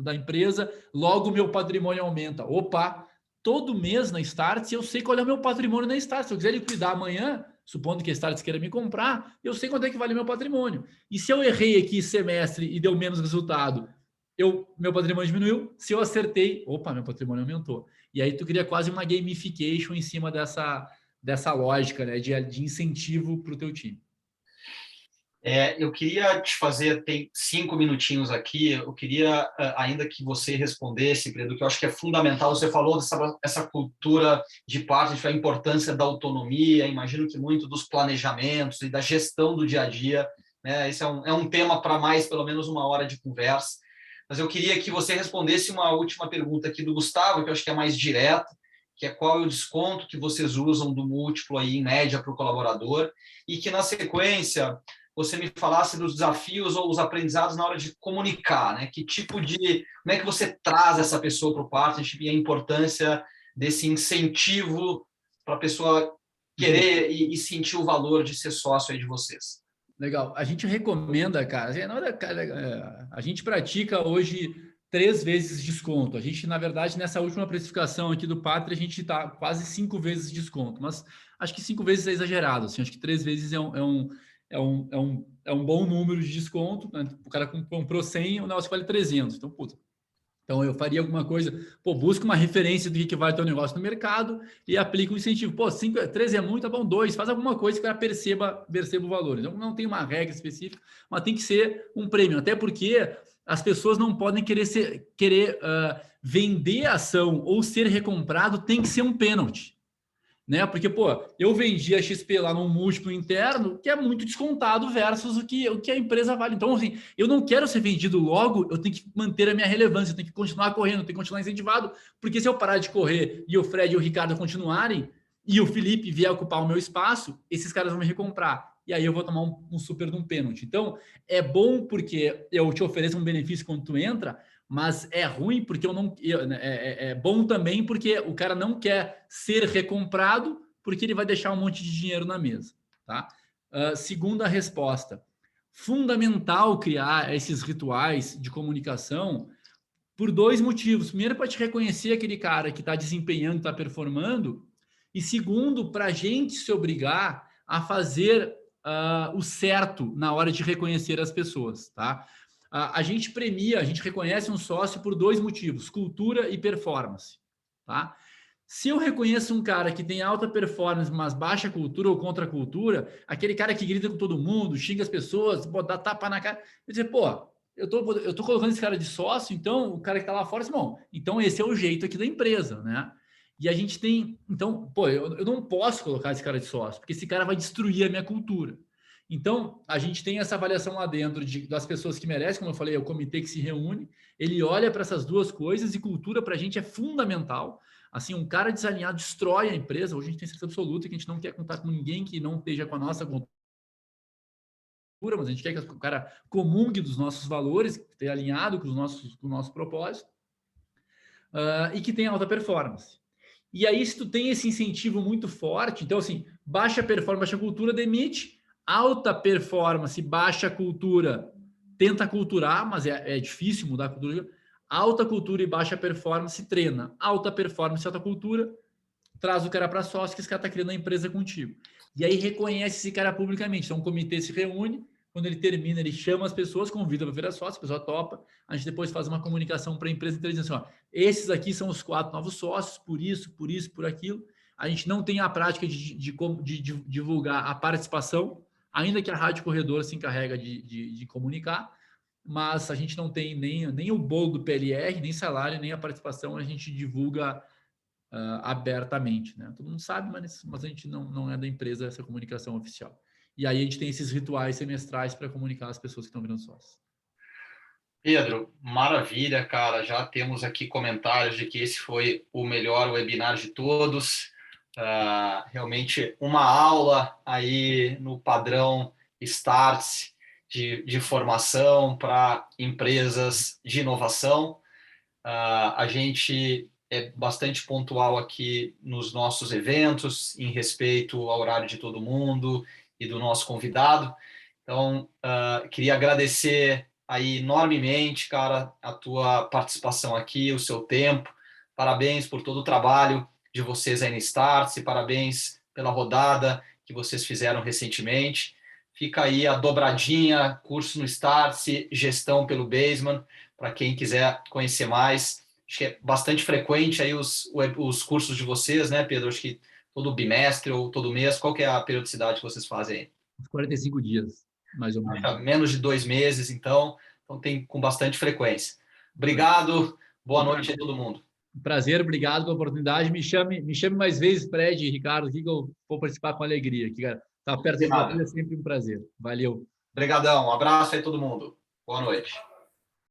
Speaker 2: da empresa, logo o meu patrimônio aumenta. Opa, todo mês na Startse eu sei qual é o meu patrimônio na Startse. Se eu quiser liquidar amanhã, supondo que a Startse queira me comprar, eu sei quanto é que vale meu patrimônio. E se eu errei aqui semestre e deu menos resultado, meu patrimônio diminuiu. Se eu acertei, opa, meu patrimônio aumentou. E aí tu cria quase uma gamification em cima dessa lógica, né, de incentivo para o teu time.
Speaker 1: Eu queria te fazer, tem 5 minutinhos aqui, eu queria ainda que você respondesse, Pedro, que eu acho que é fundamental. Você falou dessa cultura de partnership, a importância da autonomia, imagino que muito dos planejamentos e da gestão do dia a dia, né? Esse é um tema para mais, pelo menos 1 hora de conversa. Mas eu queria que você respondesse uma última pergunta aqui do Gustavo, que eu acho que é mais direta, que é qual é o desconto que vocês usam do múltiplo aí, em média, para o colaborador, e que, na sequência, você me falasse dos desafios ou os aprendizados na hora de comunicar, né? Como é que você traz essa pessoa para o partnership e a importância desse incentivo para a pessoa querer e sentir o valor de ser sócio aí de vocês?
Speaker 2: Legal. A gente recomenda, cara, a gente pratica hoje 3 vezes desconto. A gente, na verdade, nessa última precificação aqui do Pátria, a gente está quase 5 vezes desconto, mas acho que 5 vezes é exagerado. Assim, acho que 3 vezes é um bom número de desconto. Né? O cara comprou 100, o negócio vale 300. Então, puta. Então, eu faria alguma coisa, busca uma referência do que vai ter o negócio no mercado e aplica um incentivo. 13 é muito, tá bom, 2, faz alguma coisa que o cara perceba o valor. Então, não tem uma regra específica, mas tem que ser um prêmio. Até porque as pessoas não podem querer vender a ação ou ser recomprado, tem que ser um pênalti. Né? Porque, eu vendi a XP lá num múltiplo interno que é muito descontado versus o que a empresa vale. Então, assim, eu não quero ser vendido logo, eu tenho que manter a minha relevância, eu tenho que continuar correndo, eu tenho que continuar incentivado, porque se eu parar de correr e o Fred e o Ricardo continuarem e o Felipe vier ocupar o meu espaço, esses caras vão me recomprar. E aí eu vou tomar um super de um pênalti. Então, é bom porque eu te ofereço um benefício quando tu entra, mas é ruim porque é bom também porque o cara não quer ser recomprado porque ele vai deixar um monte de dinheiro na mesa, tá? Segunda resposta, fundamental criar esses rituais de comunicação por 2 motivos. Primeiro, para te reconhecer aquele cara que está desempenhando, está performando, e segundo, para a gente se obrigar a fazer o certo na hora de reconhecer as pessoas, tá? A gente premia, a gente reconhece um sócio por 2 motivos: cultura e performance, tá? Se eu reconheço um cara que tem alta performance, mas baixa cultura ou contra cultura, aquele cara que grita com todo mundo, xinga as pessoas, dá tapa na cara, eu dizer, eu tô colocando esse cara de sócio, então o cara que tá lá fora, bom, então esse é o jeito aqui da empresa, né? E a gente tem, então, eu não posso colocar esse cara de sócio, porque esse cara vai destruir a minha cultura. Então, a gente tem essa avaliação lá dentro das pessoas que merecem, como eu falei, é o comitê que se reúne, ele olha para essas 2 coisas e cultura para a gente é fundamental. Assim, um cara desalinhado destrói a empresa. Hoje a gente tem certeza absoluta que a gente não quer contar com ninguém que não esteja com a nossa cultura, mas a gente quer que o cara comungue dos nossos valores, que esteja alinhado com o nosso propósito, e que tenha alta performance. E aí, se tu tem esse incentivo muito forte, então, assim, baixa performance, baixa cultura, demite, alta performance, baixa cultura, tenta culturar, mas é difícil mudar a cultura. Alta cultura e baixa performance, treina. Alta performance e alta cultura, traz o cara para sócio, que esse cara está criando a empresa contigo. E aí reconhece esse cara publicamente. Então, o comitê se reúne, quando ele termina, ele chama as pessoas, convida para virar sócio, a pessoa topa, a gente depois faz uma comunicação para a empresa inteira, dizendo assim, esses aqui são os 4 novos sócios, por isso, por aquilo. A gente não tem a prática de divulgar a participação, ainda que a Rádio Corredor se encarrega de comunicar, mas a gente não tem nem o bolo do PLR, nem salário, nem a participação, a gente divulga abertamente, né? Todo mundo sabe, mas a gente não é da empresa essa comunicação oficial. E aí a gente tem esses rituais semestrais para comunicar às pessoas que estão virando sócios.
Speaker 1: Pedro, maravilha, cara. Já temos aqui comentários de que esse foi o melhor webinar de todos. Realmente uma aula aí no padrão Startse de formação para empresas de inovação. A gente é bastante pontual aqui nos nossos eventos, em respeito ao horário de todo mundo e do nosso convidado. Então, queria agradecer aí enormemente, cara, a tua participação aqui, o seu tempo. Parabéns por todo o trabalho de vocês aí no Startse, parabéns pela rodada que vocês fizeram recentemente. Fica aí a dobradinha, curso no Startse, gestão pelo Baseman, para quem quiser conhecer mais. Acho que é bastante frequente aí os cursos de vocês, né, Pedro? Acho que todo bimestre ou todo mês. Qual que é a periodicidade que vocês fazem aí?
Speaker 2: 45 dias, mais ou menos.
Speaker 1: Menos de 2 meses, então tem com bastante frequência. Obrigado, boa noite a todo mundo.
Speaker 2: Prazer, obrigado pela oportunidade. Me chame mais vezes, Fred e Ricardo, aqui que eu vou participar com alegria. Tá perto de vocês é sempre um prazer. Valeu.
Speaker 1: Obrigadão, um abraço aí a todo mundo. Boa noite.